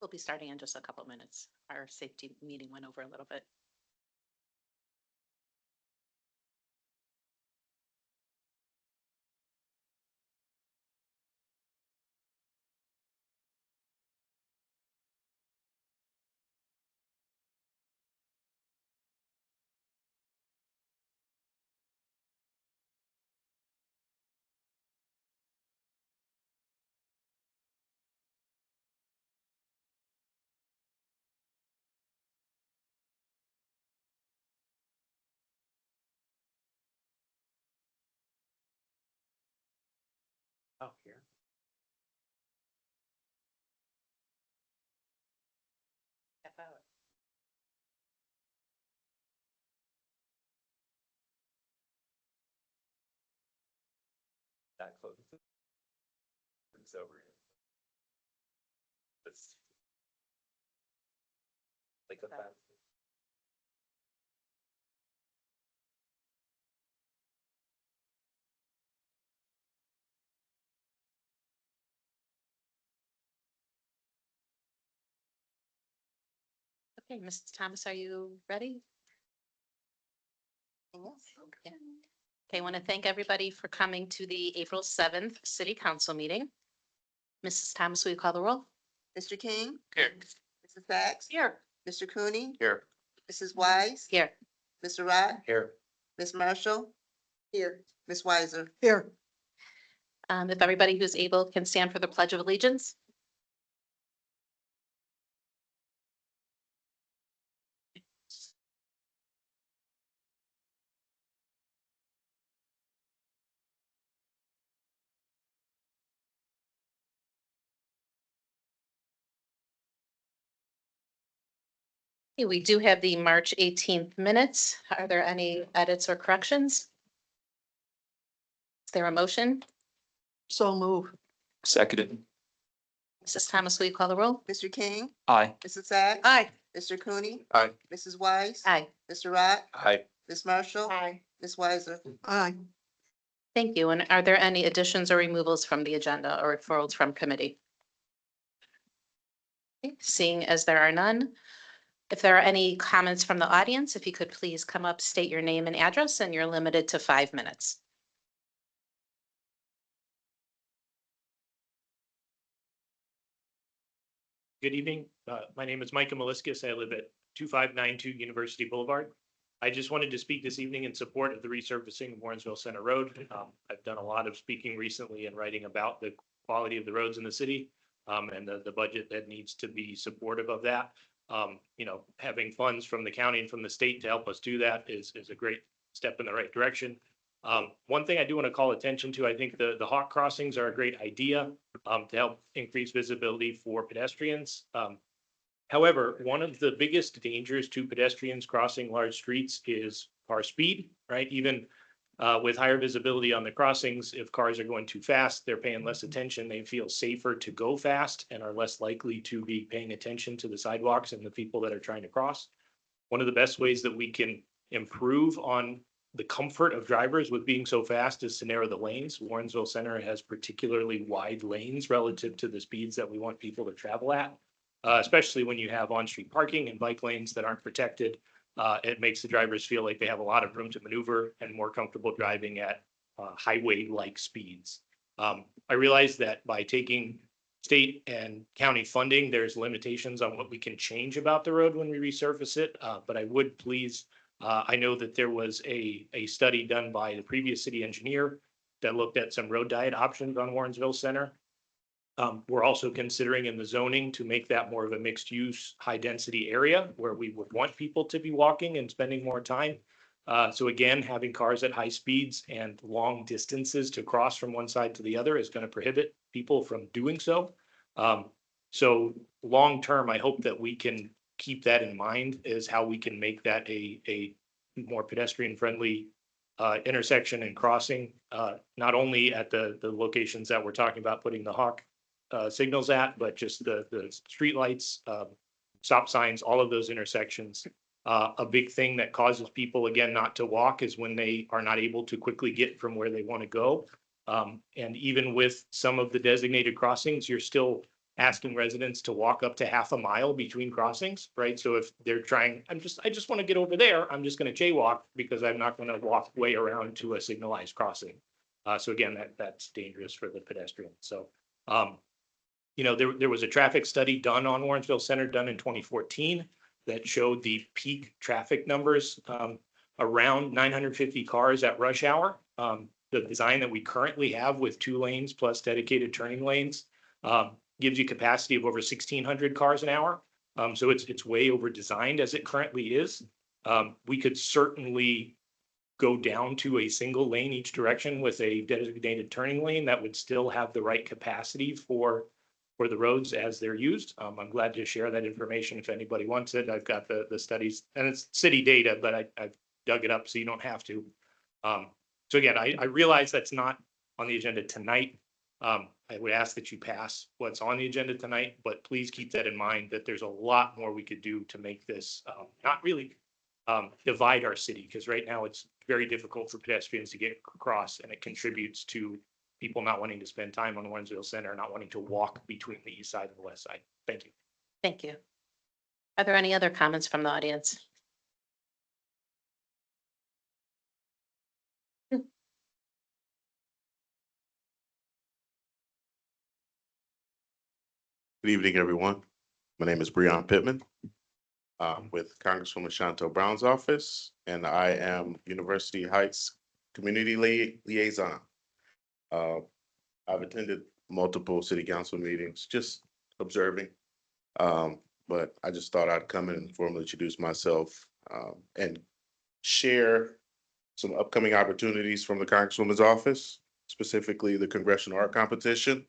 We'll be starting in just a couple minutes. Our safety meeting went over a little bit. Oh, here. Step out. That close. It's over. It's like a fast. Okay, Mrs. Thomas, are you ready? Yes. Okay. Okay, I want to thank everybody for coming to the April 7th City Council meeting. Mrs. Thomas, will you call the roll? Mr. King, Here. Mrs. Sacks, Here. Mr. Cooney, Here. Mrs. Wise, Here. Mr. Rod, Here. Ms. Marshall. Here. Ms. Weiser. Here. If everybody who's able can stand for the Pledge of Allegiance. Okay, we do have the March 18th minutes. Are there any edits or corrections? Is there a motion? So move. Seconded. Mrs. Thomas, will you call the roll? Mr. King, Aye. Mrs. Sacks. Aye. Mr. Cooney, Aye. Mrs. Wise. Aye. Mr. Rod, Aye. Ms. Marshall. Aye. Ms. Weiser. Aye. Thank you. And are there any additions or removals from the agenda or referrals from committee? Okay, seeing as there are none, if there are any comments from the audience, if you could please come up, state your name and address, and you're limited to 5 minutes. Good evening. My name is Micah Meliscus. I live at 2592 University Boulevard. I just wanted to speak this evening in support of the resurfacing of Warrensville Center Road. I've done a lot of speaking recently and writing about the quality of the roads in the city and the budget that needs to be supportive of that. Having funds from the county and from the state to help us do that is a great step in the right direction. One thing I do want to call attention to, I think the hawk crossings are a great idea to help increase visibility for pedestrians. However, one of the biggest dangers to pedestrians crossing large streets is car speed, right? Even with higher visibility on the crossings, if cars are going too fast, they're paying less attention. They feel safer to go fast and are less likely to be paying attention to the sidewalks and the people that are trying to cross. One of the best ways that we can improve on the comfort of drivers with being so fast is to narrow the lanes. Warrensville Center has particularly wide lanes relative to the speeds that we want people to travel at, especially when you have on-street parking and bike lanes that aren't protected. It makes the drivers feel like they have a lot of room to maneuver and more comfortable driving at highway-like speeds. I realize that by taking state and county funding, there's limitations on what we can change about the road when we resurface it. But I would please, I know that there was a study done by the previous city engineer that looked at some road diet options on Warrensville Center. We're also considering in the zoning to make that more of a mixed use, high density area where we would want people to be walking and spending more time. So again, having cars at high speeds and long distances to cross from one side to the other is going to prohibit people from doing so. So long term, I hope that we can keep that in mind is how we can make that a more pedestrian friendly intersection and crossing, not only at the locations that we're talking about putting the hawk signals at, but just the street lights, stop signs, all of those intersections. A big thing that causes people, again, not to walk is when they are not able to quickly get from where they want to go. And even with some of the designated crossings, you're still asking residents to walk up to half a mile between crossings, right? So if they're trying, I just want to get over there, I'm just going to jaywalk because I'm not going to walk way around to a signalized crossing. So again, that's dangerous for the pedestrian. So, you know, there was a traffic study done on Warrensville Center done in 2014 that showed the peak traffic numbers around 950 cars at rush hour. The design that we currently have with 2 lanes plus dedicated turning lanes gives you capacity of over 1,600 cars an hour. So it's way over designed as it currently is. We could certainly go down to a single lane each direction with a designated turning lane that would still have the right capacity for the roads as they're used. I'm glad to share that information if anybody wants it. I've got the studies, and it's city data, but I've dug it up so you don't have to. So again, I realize that's not on the agenda tonight. I would ask that you pass what's on the agenda tonight, but please keep that in mind that there's a lot more we could do to make this not really divide our city, because right now it's very difficult for pedestrians to get across, and it contributes to people not wanting to spend time on Warrensville Center, not wanting to walk between the east side and the west side. Thank you. Thank you. Are there any other comments from the audience? Good evening, everyone. My name is Breon Pittman with Congresswoman Chantel Brown's office, and I am University Heights Community Liaison. I've attended multiple city council meetings, just observing, but I just thought I'd come in and formally introduce myself and share some upcoming opportunities from the Congresswoman's office, specifically the Congressional Art Competition.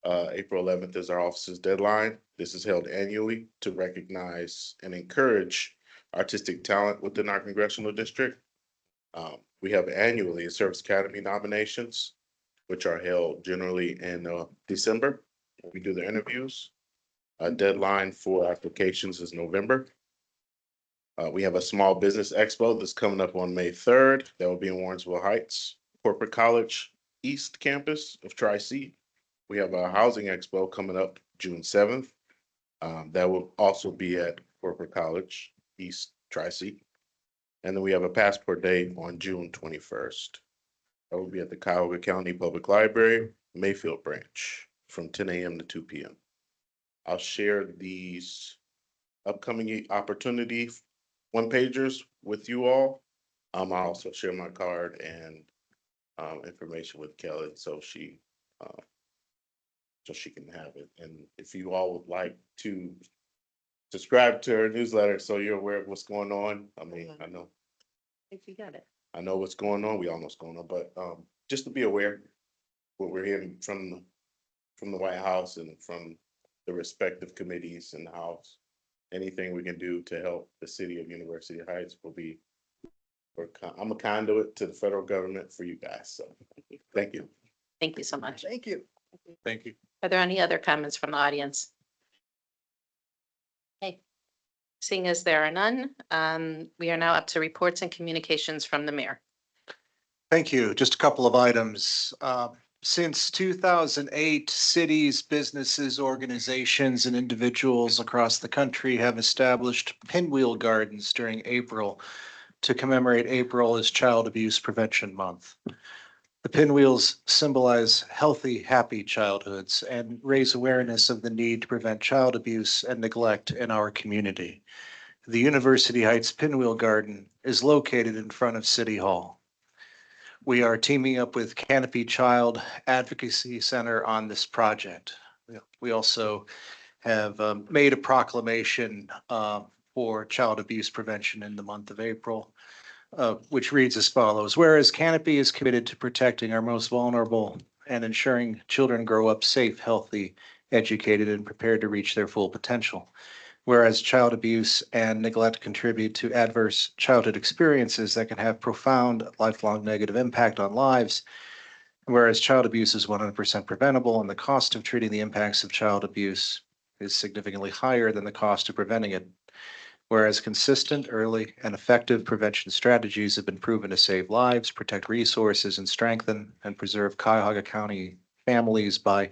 April 11th is our office's deadline. This is held annually to recognize and encourage artistic talent within our congressional district. We have annually a Service Academy nominations, which are held generally in December. We do the interviews. A deadline for applications is November. We have a Small Business Expo that's coming up on May 3rd. That will be in Warrensville Heights, Corporate College East Campus of Tri-C. We have a Housing Expo coming up June 7th. That will also be at Corporate College East Tri-C. And then we have a Passport Day on June 21st. That will be at the Cuyahoga County Public Library, Mayfield Branch, from 10 a.m. to 2 p.m. I'll share these upcoming opportunity one-pagers with you all. I'll also share my card and information with Kelly so she can have it. And if you all would like to subscribe to her newsletter so you're aware of what's going on. I mean, I know If you got it. I know what's going on. We all know what's going on, but just to be aware what we're hearing from the White House and from the respective committees in the House. Anything we can do to help the city of University Heights will be. I'm a conduit to the federal government for you guys. So thank you. Thank you so much. Thank you. Thank you. Are there any other comments from the audience? Okay. Seeing as there are none, we are now up to reports and communications from the mayor. Thank you. Just a couple of items. Since 2008, cities, businesses, organizations, and individuals across the country have established pinwheel gardens during April to commemorate April as Child Abuse Prevention Month. The pinwheels symbolize healthy, happy childhoods and raise awareness of the need to prevent child abuse and neglect in our community. The University Heights Pinwheel Garden is located in front of City Hall. We are teaming up with Canopy Child Advocacy Center on this project. We also have made a proclamation for child abuse prevention in the month of April, which reads as follows. Whereas Canopy is committed to protecting our most vulnerable and ensuring children grow up safe, healthy, educated, and prepared to reach their full potential. Whereas child abuse and neglect contribute to adverse childhood experiences that can have profound lifelong negative impact on lives. Whereas child abuse is 100% preventable and the cost of treating the impacts of child abuse is significantly higher than the cost of preventing it. Whereas consistent, early, and effective prevention strategies have been proven to save lives, protect resources, and strengthen and preserve Cuyahoga County families by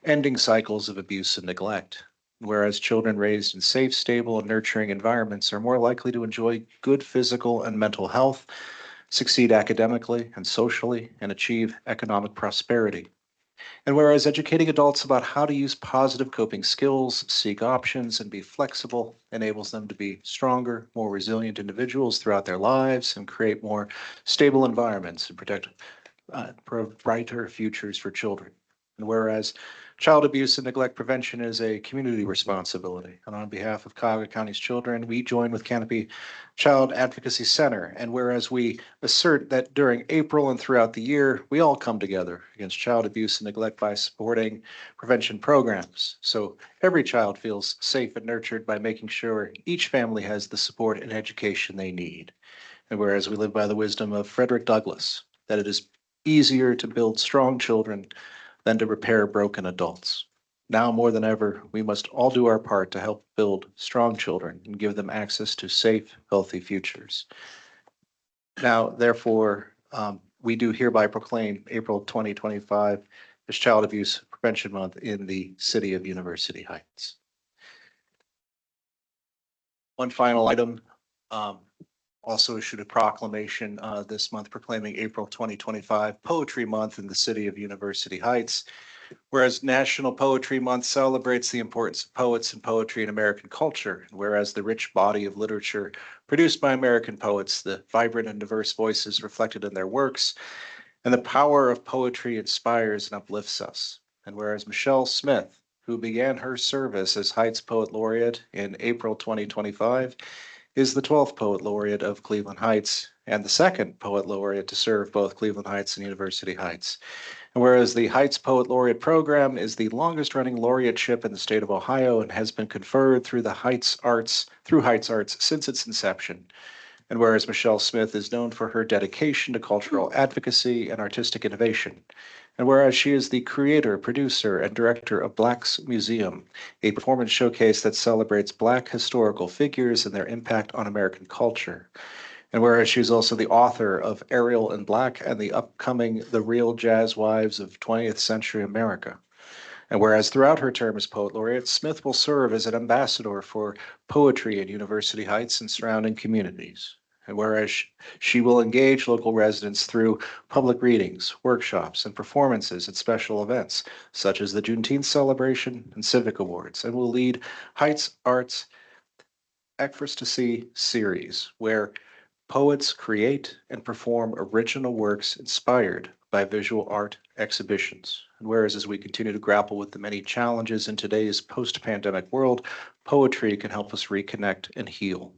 ending cycles of abuse and neglect. Whereas children raised in safe, stable, and nurturing environments are more likely to enjoy good physical and mental health, succeed academically and socially, and achieve economic prosperity. And whereas educating adults about how to use positive coping skills, seek options, and be flexible enables them to be stronger, more resilient individuals throughout their lives and create more stable environments and protect brighter futures for children. And whereas child abuse and neglect prevention is a community responsibility, and on behalf of Cuyahoga County's children, we join with Canopy Child Advocacy Center. And whereas we assert that during April and throughout the year, we all come together against child abuse and neglect by supporting prevention programs. So every child feels safe and nurtured by making sure each family has the support and education they need. And whereas we live by the wisdom of Frederick Douglass, that it is easier to build strong children than to repair broken adults. Now more than ever, we must all do our part to help build strong children and give them access to safe, healthy futures. Now, therefore, we do hereby proclaim April 2025 as Child Abuse Prevention Month in the city of University Heights. One final item, also issued a proclamation this month proclaiming April 2025 Poetry Month in the city of University Heights. Whereas National Poetry Month celebrates the importance of poets and poetry in American culture, and whereas the rich body of literature produced by American poets, the vibrant and diverse voices reflected in their works, and the power of poetry inspires and uplifts us. And whereas Michelle Smith, who began her service as Heights Poet Laureate in April 2025, is the 12th Poet Laureate of Cleveland Heights and the second Poet Laureate to serve both Cleveland Heights and University Heights. And whereas the Heights Poet Laureate program is the longest running laureateship in the state of Ohio and has been conferred through Heights Arts since its inception. And whereas Michelle Smith is known for her dedication to cultural advocacy and artistic innovation. And whereas she is the creator, producer, and director of Black's Museum, a performance showcase that celebrates Black historical figures and their impact on American culture. And whereas she's also the author of Ariel in Black and the upcoming The Real Jazz Wives of 20th Century America. And whereas throughout her term as Poet Laureate, Smith will serve as an ambassador for poetry in University Heights and surrounding communities. And whereas she will engage local residents through public readings, workshops, and performances at special events, such as the Juneteenth celebration and Civic Awards, and will lead Heights Arts Ecstasy series, where poets create and perform original works inspired by visual art exhibitions. And whereas as we continue to grapple with the many challenges in today's post-pandemic world, poetry can help us reconnect and heal.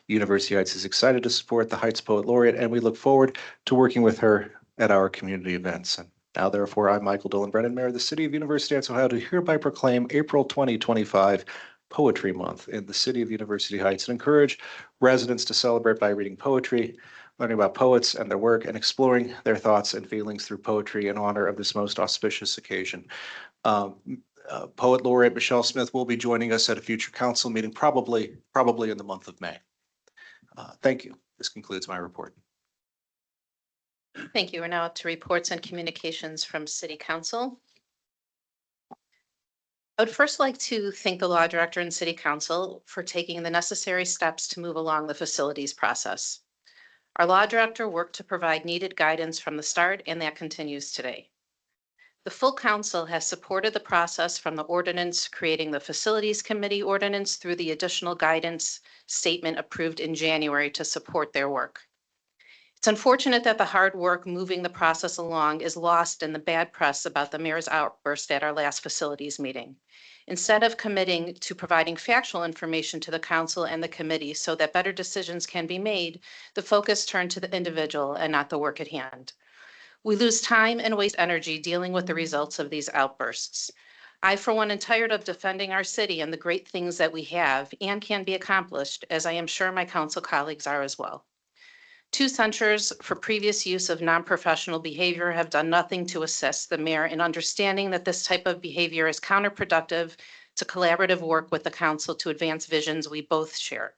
University Heights is excited to support the Heights Poet Laureate, and we look forward to working with her at our community events. And now, therefore, I'm Michael Dillon Brennan, Mayor of the City of University Heights, Ohio, to hereby proclaim April 2025 Poetry Month in the city of University Heights and encourage residents to celebrate by reading poetry, learning about poets and their work, and exploring their thoughts and feelings through poetry in honor of this most auspicious occasion. Poet Laureate Michelle Smith will be joining us at a future council meeting, probably in the month of May. Thank you. This concludes my report. Thank you. We're now to reports and communications from City Council. I would first like to thank the Law Director and City Council for taking the necessary steps to move along the facilities process. Our Law Director worked to provide needed guidance from the start, and that continues today. The full council has supported the process from the ordinance creating the Facilities Committee ordinance through the additional guidance statement approved in January to support their work. It's unfortunate that the hard work moving the process along is lost in the bad press about the mayor's outburst at our last facilities meeting. Instead of committing to providing factual information to the council and the committee so that better decisions can be made, the focus turned to the individual and not the work at hand. We lose time and waste energy dealing with the results of these outbursts. I, for one, am tired of defending our city and the great things that we have and can be accomplished, as I am sure my council colleagues are as well. 2 censures for previous use of non-professional behavior have done nothing to assist the mayor in understanding that this type of behavior is counterproductive to collaborative work with the council to advance visions we both share.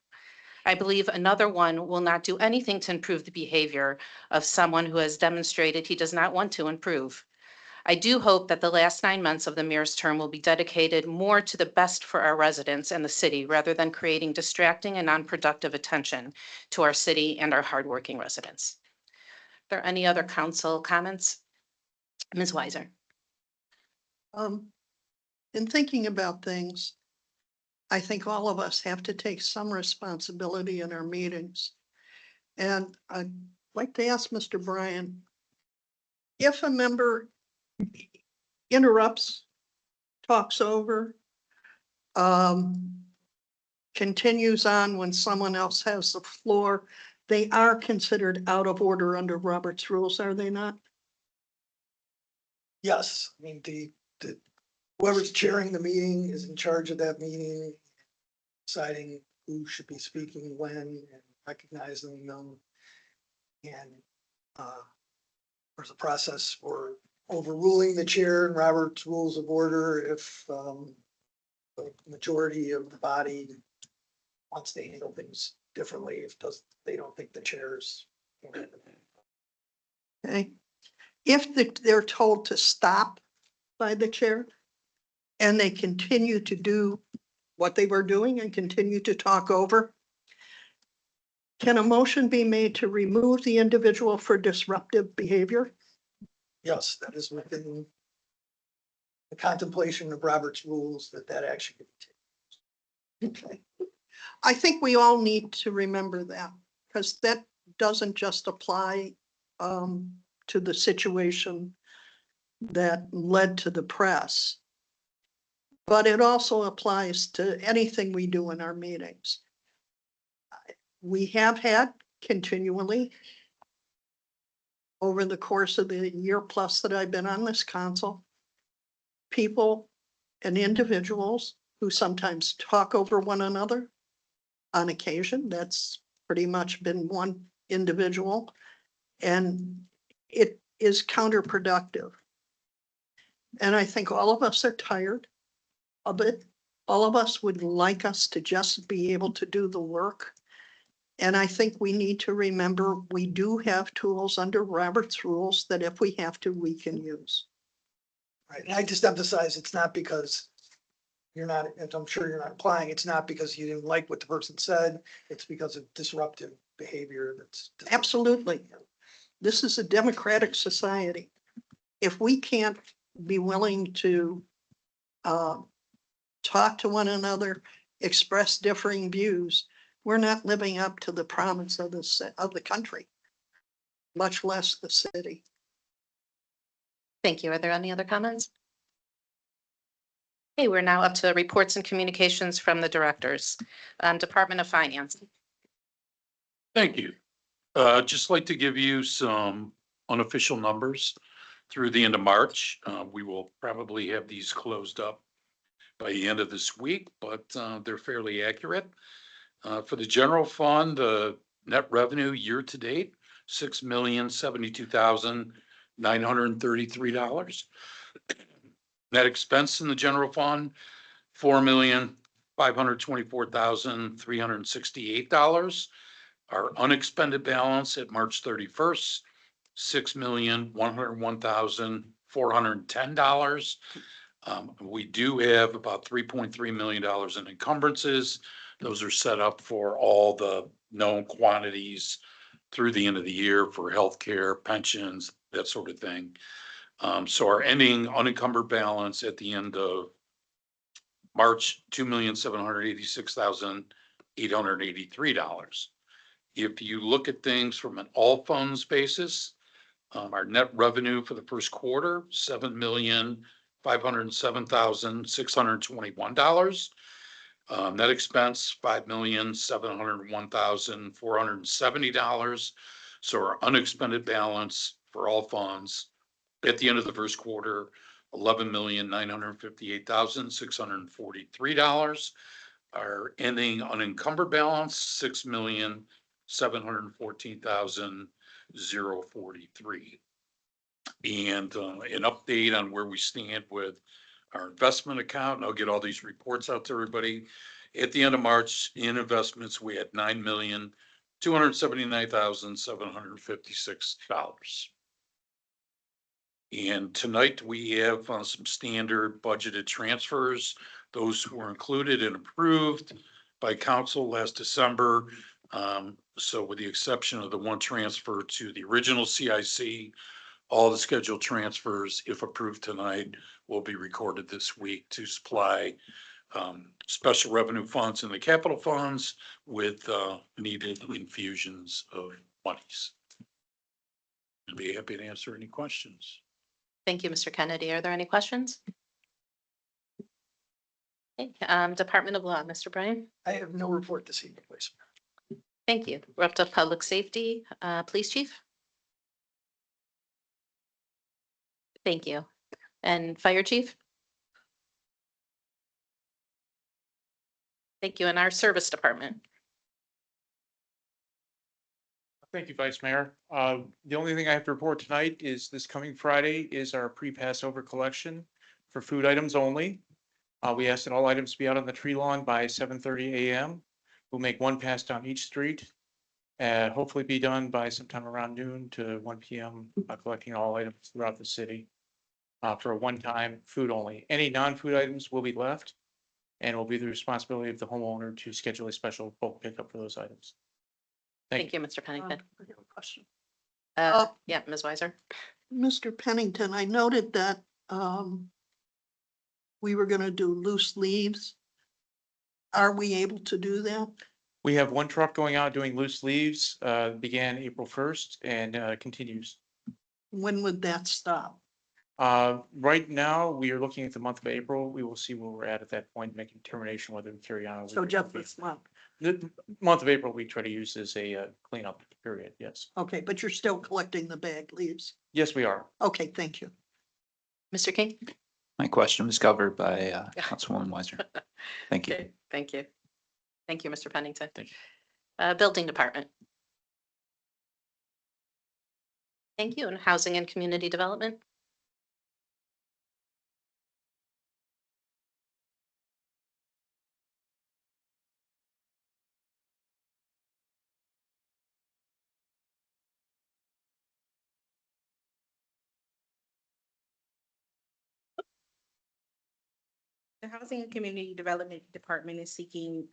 I believe another one will not do anything to improve the behavior of someone who has demonstrated he does not want to improve. I do hope that the last 9 months of the mayor's term will be dedicated more to the best for our residents and the city rather than creating distracting and non-productive attention to our city and our hardworking residents. Are there any other council comments? Ms. Weiser? In thinking about things, I think all of us have to take some responsibility in our meetings. And I'd like to ask Mr. Bryan, if a member interrupts, talks over, continues on when someone else has the floor, they are considered out of order under Robert's rules, are they not? Yes, I mean, whoever's chairing the meeting is in charge of that meeting, deciding who should be speaking when and recognizing them. And there's a process for overruling the chair and Robert's Rules of Order if the majority of the body wants to handle things differently, if they don't think the chair's. Okay. If they're told to stop by the chair and they continue to do what they were doing and continue to talk over, can a motion be made to remove the individual for disruptive behavior? Yes, that is within the contemplation of Robert's rules that action can be taken. Okay. I think we all need to remember that because that doesn't just apply to the situation that led to the press, but it also applies to anything we do in our meetings. We have had continually over the course of the year plus that I've been on this council, people and individuals who sometimes talk over one another. On occasion, that's pretty much been one individual, and it is counterproductive. And I think all of us are tired of it. All of us would like us to just be able to do the work. And I think we need to remember we do have tools under Robert's rules that if we have to, we can use. Right, and I just emphasize, it's not because you're not, and I'm sure you're not implying, it's not because you didn't like what the person said, it's because of disruptive behavior that's. Absolutely. This is a democratic society. If we can't be willing to talk to one another, express differing views, we're not living up to the promise of the country, much less the city. Thank you. Are there any other comments? Okay, we're now up to reports and communications from the directors. Department of Finance. Thank you. Just like to give you some unofficial numbers through the end of March. We will probably have these closed up by the end of this week, but they're fairly accurate. For the general fund, net revenue year to date, $6,072,933. Net expense in the general fund, $4,524,368. Our unexpended balance at March 31st, $6,101,410. We do have about $3.3 million in encumbrances. Those are set up for all the known quantities through the end of the year for healthcare, pensions, that sort of thing. So our ending unencumbered balance at the end of March, $2,786,883. If you look at things from an all funds basis, our net revenue for the first quarter, $7,507,621. Net expense, $5,701,470. So our unexpended balance for all funds at the end of the first quarter, $11,958,643. Our ending unencumbered balance, $6,714,043. And an update on where we stand with our investment account, and I'll get all these reports out to everybody. At the end of March, in investments, we had $9,279,756. And tonight we have some standard budgeted transfers. Those were included and approved by council last December. So with the exception of the one transfer to the original CIC, all the scheduled transfers, if approved tonight, will be recorded this week to supply special revenue funds and the capital funds with needed infusions of monies. I'd be happy to answer any questions. Thank you, Mr. Kennedy. Are there any questions? Okay, Department of Law, Mr. Bryan. I have no report this evening, please. Thank you. We're up to Public Safety, Police Chief. Thank you. And Fire Chief. Thank you. And our Service Department. Thank you, Vice Mayor. The only thing I have to report tonight is this coming Friday is our pre-Passover collection for food items only. We asked that all items be out on the tree lawn by 7:30 a.m. We'll make one pass down each street. Hopefully be done by sometime around noon to 1 p.m. Collecting all items throughout the city for a one-time food only. Any non-food items will be left and will be the responsibility of the homeowner to schedule a special bulk pickup for those items. Thank you, Mr. Pennington. I have a question. Yeah, Ms. Weiser. Mr. Pennington, I noted that we were gonna do loose leaves. Are we able to do that? We have one truck going out doing loose leaves, began April 1st and continues. When would that stop? Right now, we are looking at the month of April. We will see where we're at that point, making determination whether to carry on. So just this month. The month of April, we try to use as a cleanup period, yes. Okay, but you're still collecting the bag leaves. Yes, we are. Okay, thank you. Mr. King. My question was covered by Councilwoman Weiser. Thank you. Okay, thank you. Thank you, Mr. Pennington. Thank you. Building Department. Thank you. And Housing and Community Development. The Housing and Community Development Department is seeking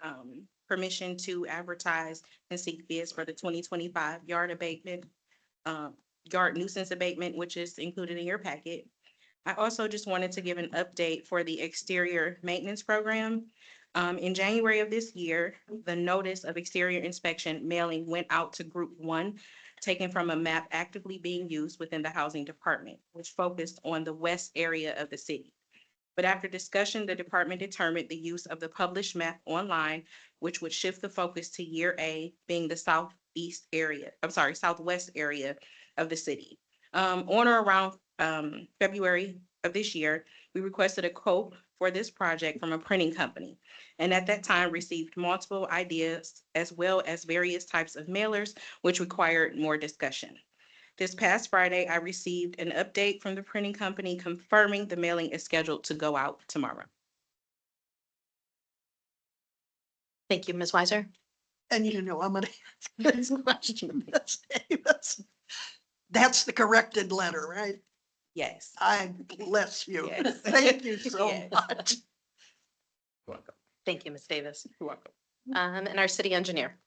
permission to advertise and seek bids for the 2025 yard abatement, yard nuisance abatement, which is included in your packet. I also just wanted to give an update for the exterior maintenance program. In January of this year, the notice of exterior inspection mailing went out to Group 1, taken from a map actively being used within the Housing Department, which focused on the west area of the city. But after discussion, the department determined the use of the published map online, which would shift the focus to year A, being the southwest area of the city. On or around February of this year, we requested a quote for this project from a printing company. And at that time received multiple ideas as well as various types of mailers, which required more discussion. This past Friday, I received an update from the printing company confirming the mailing is scheduled to go out tomorrow. Thank you, Ms. Weiser. And you know, I'm gonna ask this question. That's the corrected letter, right? Yes. I bless you. Yes. Thank you so Yes. much. Welcome. Thank you, Ms. Davis. You're welcome. And our City Engineer.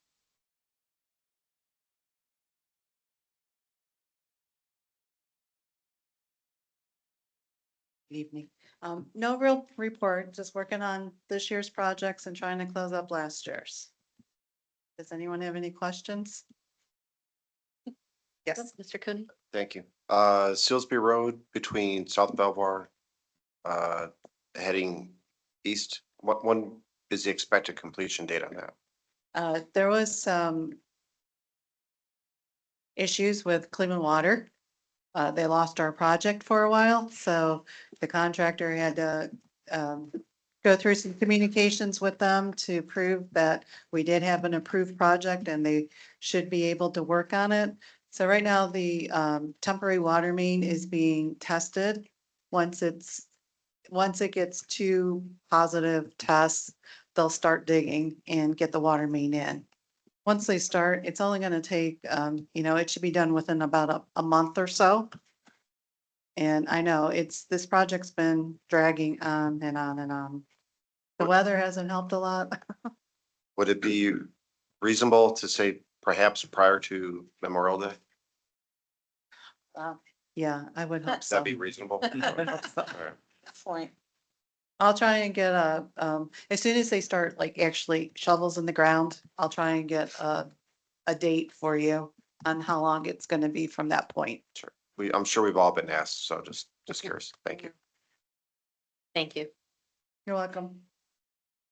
Good evening. No real report, just working on this year's projects and trying to close up last year's. Does anyone have any questions? Yes. Mr. Cooney. Thank you. Salisbury Road between South Belvoir, heading east, when is the expected completion date on that? There was some issues with Cleveland Water. They lost our project for a while, so the contractor had to go through some communications with them to prove that we did have an approved project and they should be able to work on it. So right now, the temporary water main is being tested. Once it gets 2 positive tests, they'll start digging and get the water main in. Once they start, it's only going to take, it should be done within about a month or so. And I know this project's been dragging on and on and on. The weather hasn't helped a lot. Would it be reasonable to say perhaps prior to Memorial Day? Yeah, I would hope so. That'd be reasonable. All right. Point. I'll try and get as soon as they start like actually shovels in the ground, I'll try and get a date for you on how long it's gonna be from that point. I'm sure we've all been asked, so just curious. Thank you. Thank you. You're welcome.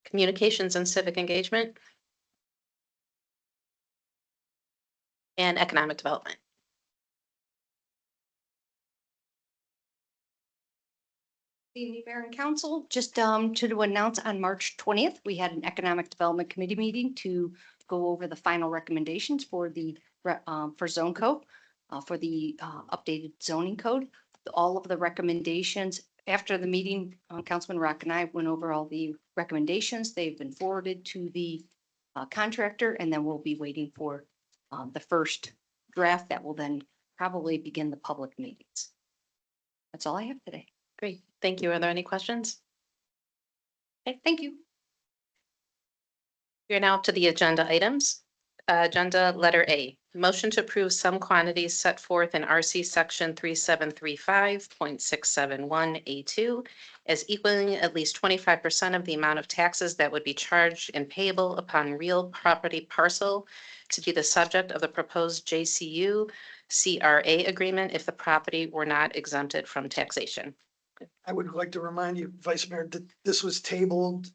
Communications and civic engagement. And economic development. Evening, Mayor and Council, just to announce on March 20th, we had an Economic Development Committee meeting to go over the final recommendations for the for zone code, for the updated zoning code. All of the recommendations after the meeting, Councilman Rock and I went over all the recommendations. They've been forwarded to the contractor, and then we'll be waiting for the first draft that will then probably begin the public meetings. That's all I have today. Great, thank you. Are there any questions? Okay, thank you. We are now up to the agenda items. Agenda letter A, motion to approve some quantities set forth in RC section 3735.671A2 as equaling at least 25% of the amount of taxes that would be charged and payable upon real property parcel to be the subject of the proposed JCU CRA agreement if the property were not exempted from taxation. I would like to remind you, Vice Mayor, that this was tabled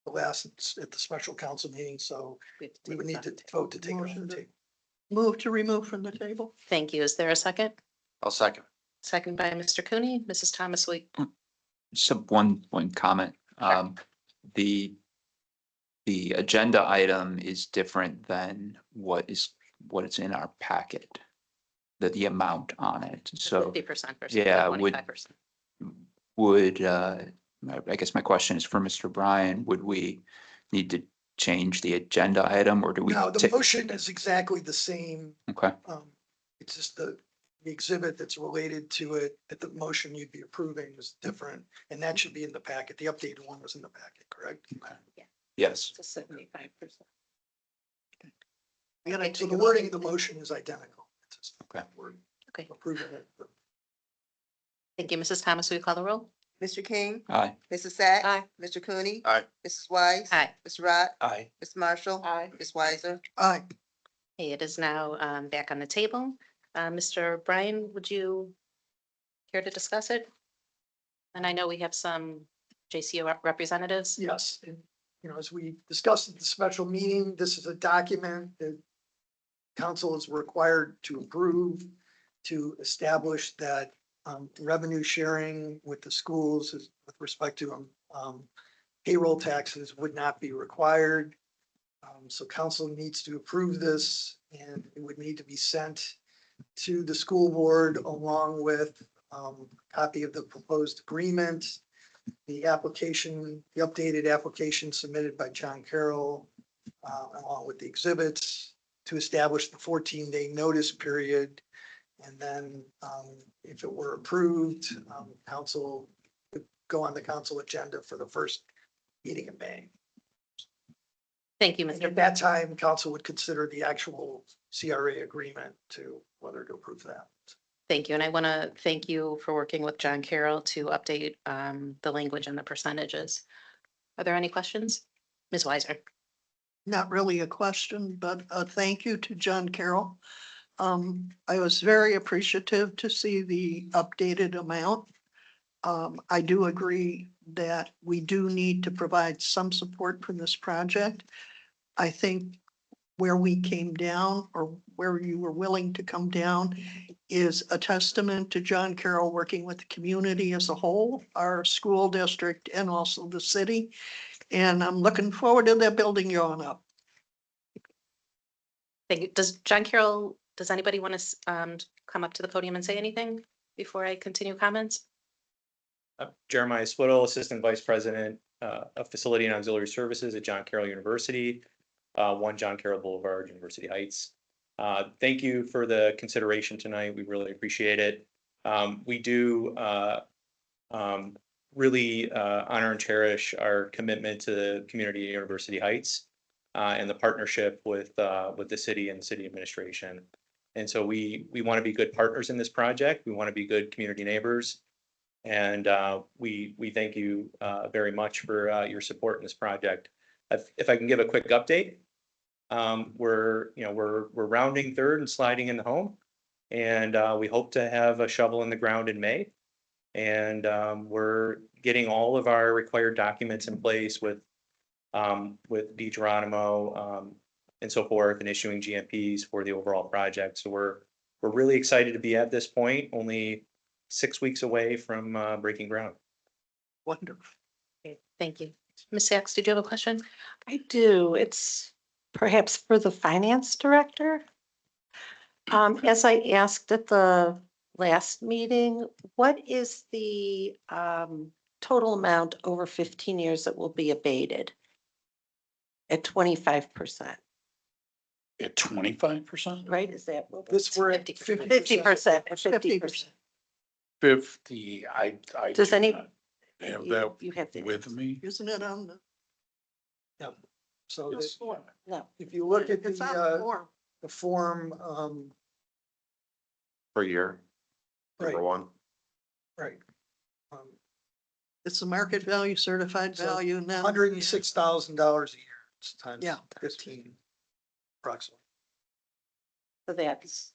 the last, at the special council meeting, so we would need to vote to take it off Motion the to- table. Move to remove from the table. Thank you. Is there a second? I'll second. Second by Mr. Cooney. Mrs. Thomas Lee. Just a one comment. The agenda item is different than what is in our packet. The amount on it. So 50% versus yeah, 25%. I guess my question is for Mr. Bryan, would we need to change the agenda item or do we? No, the motion is exactly the same. Okay, It's just the exhibit that's related to it, that the motion you'd be approving is different, and that should be in the packet. The updated one was in the packet, correct? yes. It's a 75%. We gotta So take the a wording vote. of the motion is identical. It's just Okay. we're Okay, approving it. thank you. Mrs. Thomas, will you call the roll? Mr. King, Aye. Mrs. Sacks. Aye. Mr. Cooney. Aye. Mrs. Wise. Aye. Mr. Rod. Aye. Ms. Marshall. Aye. Ms. Weiser. Aye. Hey, it is now back on the table. Mr. Bryan, would you care to discuss it? And I know we have some JCO representatives. Yes, and as we discussed at the special meeting, this is a document that council is required to approve to establish that revenue sharing with the schools with respect to payroll taxes would not be required. So council needs to approve this, and it would need to be sent to the school board along with a copy of the proposed agreement, the application, the updated application submitted by John Carroll, along with the exhibits to establish the 14-day notice period. And then if it were approved, council would go on the council agenda for the first meeting in May. Thank you, And Mr. at that time, council would consider the actual CRA agreement to whether to approve that. Thank you. And I want to thank you for working with John Carroll to update the language and the percentages. Are there any questions? Ms. Weiser? Not really a question, but a thank you to John Carroll. I was very appreciative to see the updated amount. I do agree that we do need to provide some support for this project. I think where we came down or where you were willing to come down is a testament to John Carroll working with the community as a whole, our school district, and also the city. And I'm looking forward to that building going up. Thank you. Does anybody want to come up to the podium and say anything before I continue comments? Jeremiah Spittle, Assistant Vice President of Facility and Auxiliary Services at John Carroll University, 1 John Carroll Boulevard, University Heights. Thank you for the consideration tonight. We really appreciate it. We do really honor and cherish our commitment to the community of University Heights and the partnership with the city and the city administration. And so we want to be good partners in this project. We want to be good community neighbors. And we thank you very much for your support in this project. If I can give a quick update, we're rounding third and sliding in the home. And we hope to have a shovel in the ground in May. And we're getting all of our required documents in place with DiGeronimo and so forth, and issuing GMPs for the overall project. So we're really excited to be at this point, only 6 weeks away from breaking ground. Wonderful. Okay, thank you. Ms. Sacks, did you have a question? I do. It's perhaps for the finance director. As I asked at the last meeting, what is the total amount over 15 years that will be abated at 25%, At 25%? right? Is that what? This, we're at 50%, 50%. 50, I. Does do any- not Have that You have the. with me? Isn't it on the? so that- No. if you look at It's on the the form. form, Per year, number right, one. right. It's the market value, certified So, value now. $106,000 a year. It's times Yeah. 15 approximately. So that's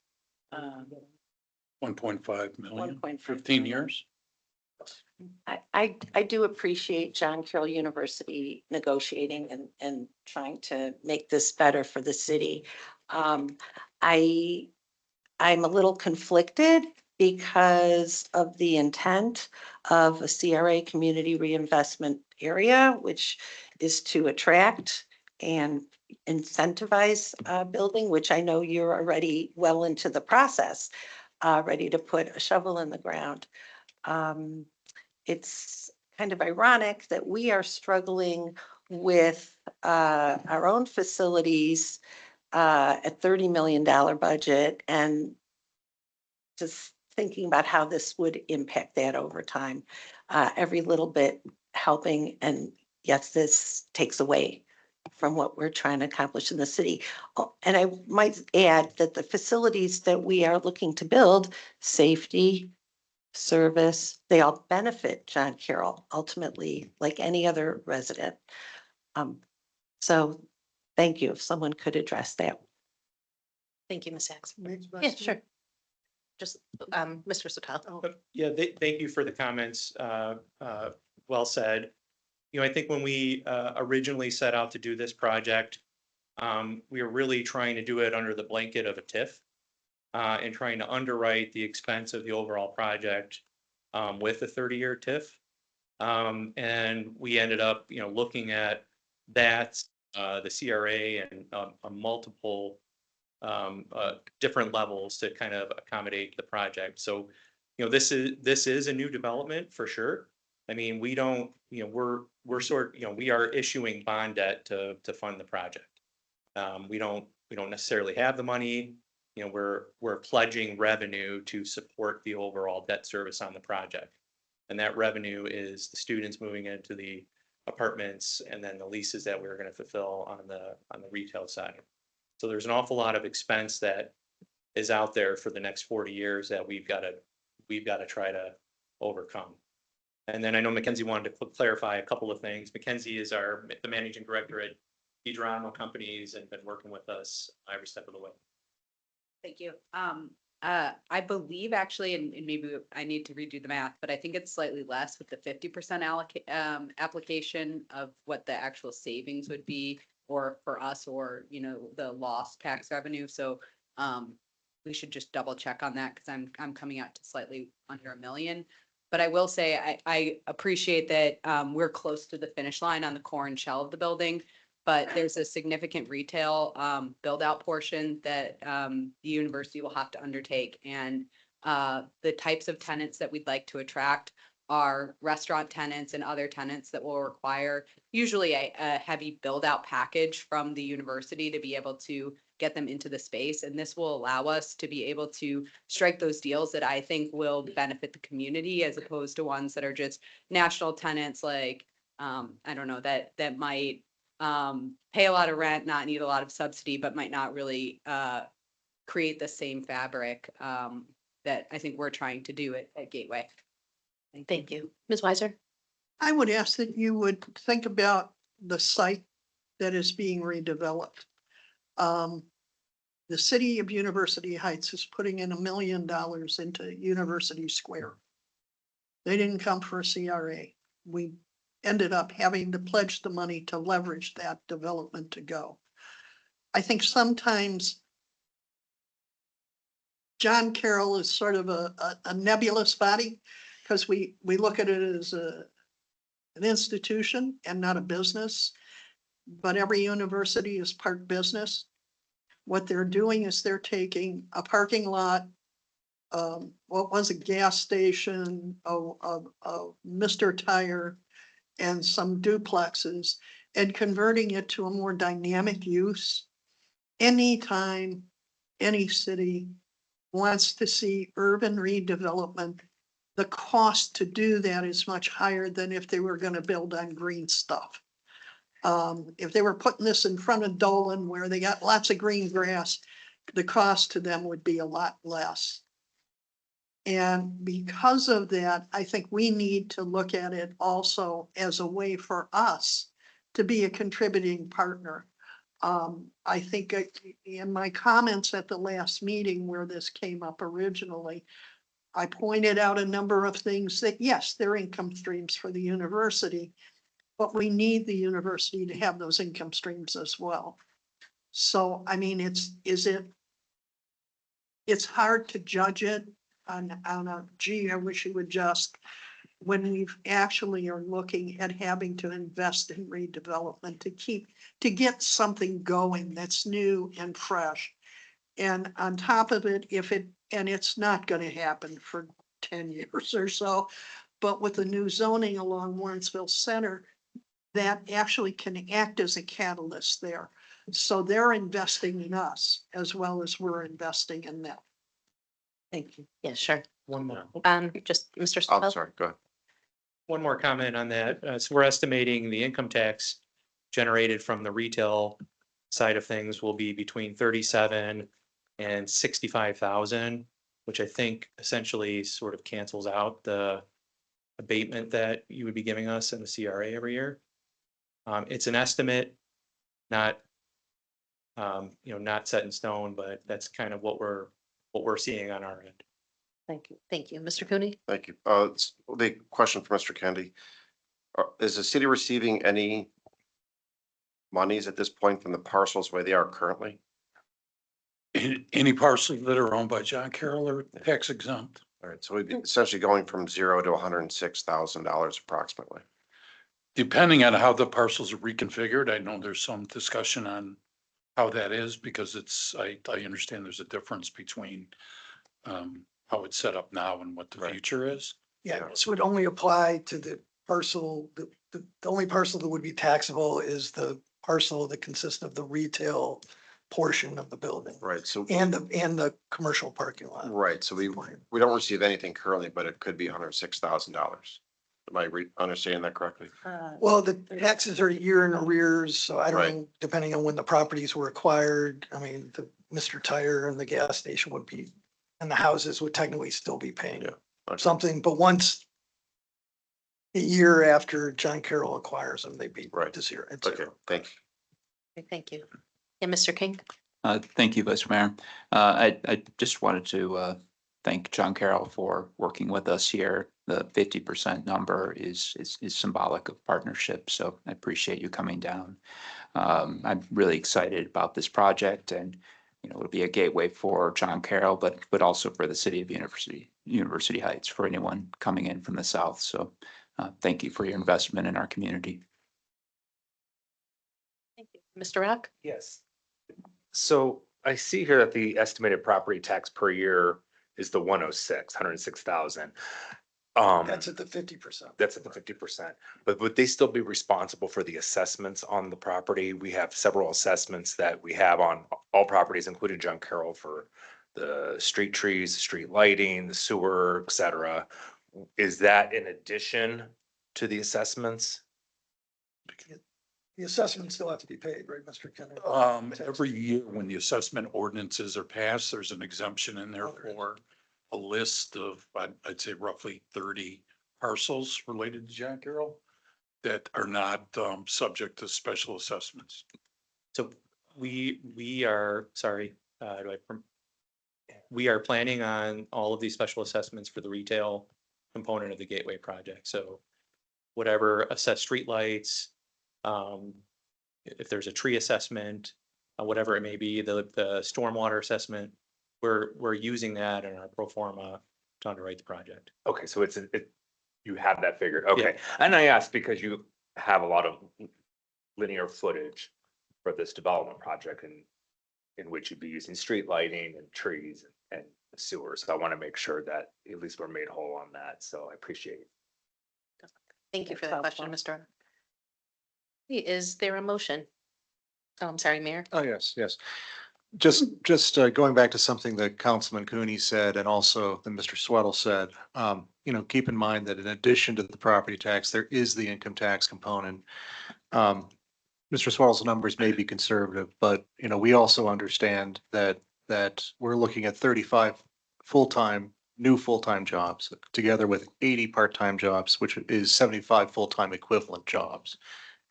1.5 million, 1.5 15 million. years? I do appreciate John Carroll University negotiating and trying to make this better for the city. I'm a little conflicted because of the intent of a CRA community reinvestment area, which is to attract and incentivize building, which I know you're already well into the process, ready to put a shovel in the ground. It's kind of ironic that we are struggling with our own facilities at $30 million budget, and just thinking about how this would impact that over time. Every little bit helping, and yes, this takes away from what we're trying to accomplish in the city. Oh, and I might add that the facilities that we are looking to build, safety, service, they all benefit John Carroll ultimately, like any other resident. So thank you. If someone could address that. Thank you, Ms. Sacks. Makes Yeah, sense. sure. Just, Mr. Sotel. Yeah, thank you for the comments. Well said. I think when we originally set out to do this project, we were really trying to do it under the blanket of a TIF and trying to underwrite the expense of the overall project with a 30-year TIF. And we ended up, looking at that, the CRA and a multiple different levels to kind of accommodate the project. So, this is a new development for sure. I mean, we don't, we're sort, we are issuing bond debt to fund the project. We don't necessarily have the money. We're pledging revenue to support the overall debt service on the project. And that revenue is the students moving into the apartments and then the leases that we're going to fulfill on the retail side. So there's an awful lot of expense that is out there for the next 40 years that we've got to try to overcome. And then I know Mackenzie wanted to clarify a couple of things. Mackenzie is the managing director at DiGeronimo Companies and been working with us every step of the way. Thank you. I believe actually, and maybe I need to redo the math, but I think it's slightly less with the 50% application of what the actual savings would be, or for us, or, the lost tax revenue. So we should just double check on that, because I'm coming out to slightly under $1 million. But I will say, I appreciate that we're close to the finish line on the core and shell of the building. But there's a significant retail build out portion that the university will have to undertake. And the types of tenants that we'd like to attract are restaurant tenants and other tenants that will require usually a heavy build out package from the university to be able to get them into the space. And this will allow us to be able to strike those deals that I think will benefit the community as opposed to ones that are just national tenants like, I don't know, that might pay a lot of rent, not need a lot of subsidy, but might not really create the same fabric that I think we're trying to do at Gateway. Thank you. Ms. Weiser? I would ask that you would think about the site that is being redeveloped. The city of University Heights is putting in $1 million into University Square. They didn't come for a CRA. We ended up having to pledge the money to leverage that development to go. I think sometimes John Carroll is sort of a nebulous body because we look at it as an institution and not a business. But every university is part business. What they're doing is they're taking a parking lot, what was a gas station, a Mr. Tire, and some duplexes, and converting it to a more dynamic use. Anytime any city wants to see urban redevelopment, the cost to do that is much higher than if they were going to build on green stuff. If they were putting this in front of Dolan where they got lots of green grass, the cost to them would be a lot less. And because of that, I think we need to look at it also as a way for us to be a contributing partner. I think in my comments at the last meeting where this came up originally, I pointed out a number of things that, yes, they're income streams for the university, but we need the university to have those income streams as well. So, I mean, it's hard to judge it on a, gee, I wish you would just, when we actually are looking at having to invest in redevelopment to get something going that's new and fresh. And on top of it, and it's not going to happen for 10 years or so, but with the new zoning along Warrensville Center, that actually can act as a catalyst there. So they're investing in us as well as we're investing in them. Thank you. Yeah, sure. One more. Just Mr. Oh, Stabell? sorry, go ahead. One more comment on that. So we're estimating the income tax generated from the retail side of things will be between 37 and 65,000, which I think essentially sort of cancels out the abatement that you would be giving us in the CRA every year. It's an estimate, not not set in stone, but that's kind of what we're seeing on our end. Thank you. Thank you. Mr. Cooney? Thank you. The question for Mr. Kennedy. Is the city receiving any monies at this point from the parcels where they are currently? Any parcels that are owned by John Carroll are tax exempt. All right, so we'd be essentially going from $0 to $106,000 approximately. Depending on how the parcels are reconfigured, I know there's some discussion on how that is because I understand there's a difference between how it's set up now and what the future is. Yeah, this would only apply to the parcel, the only parcel that would be taxable is the parcel that consists of the retail portion of the building. Right, so. And the commercial parking lot. Right, so we don't receive anything currently, but it could be $106,000. Am I understanding that correctly? Well, the taxes are a year in arrears, so I don't Right. know, depending on when the properties were acquired. I mean, the Mr. Tire and the gas station would be, and the houses would technically still be paying Yeah, okay. something, but once a year after John Carroll acquires them, they'd be Right. to zero. It's Okay, zero. thank you. Okay, thank you. Yeah, Mr. King? Thank you, Vice Mayor. I just wanted to thank John Carroll for working with us here. The 50% number is symbolic of partnership, so I appreciate you coming down. I'm really excited about this project, and it'll be a gateway for John Carroll, but also for the city of University Heights, for anyone coming in from the south. So thank you for your investment in our community. Thank you. Mr. Rock? Yes. So I see here that the estimated property tax per year is the 106,000. That's at the 50%. That's at the 50%. But would they still be responsible for the assessments on the property? We have several assessments that we have on all properties, including John Carroll, for the street trees, street lighting, the sewer, et cetera. Is that in addition to the assessments? The assessments still have to be paid, right, Mr. Kennedy? Every year when the assessment ordinances are passed, there's an exemption in there for a list of, I'd say roughly 30 parcels related to John Carroll that are not subject to special assessments. So we are, sorry, we are planning on all of these special assessments for the retail component of the Gateway project. So whatever assessed streetlights, if there's a tree assessment, whatever it may be, the stormwater assessment, we're using that in our pro forma to underwrite the project. Okay, so you have that figured. Okay. And I asked because you have a lot of linear footage for this development project in which you'd be using street lighting and trees and sewers. So I want to make sure that at least we're made whole on that. So I appreciate it. Thank you for that question, Mr. Arnold. Is there a motion? Oh, I'm sorry, Mayor. Oh, yes, yes. Just going back to something that Councilman Cooney said and also that Mr. Sweattle said, keep in mind that in addition to the property tax, there is the income tax component. Mr. Swettle's numbers may be conservative, but, we also understand that we're looking at 35 new full-time jobs together with 80 part-time jobs, which is 75 full-time equivalent jobs,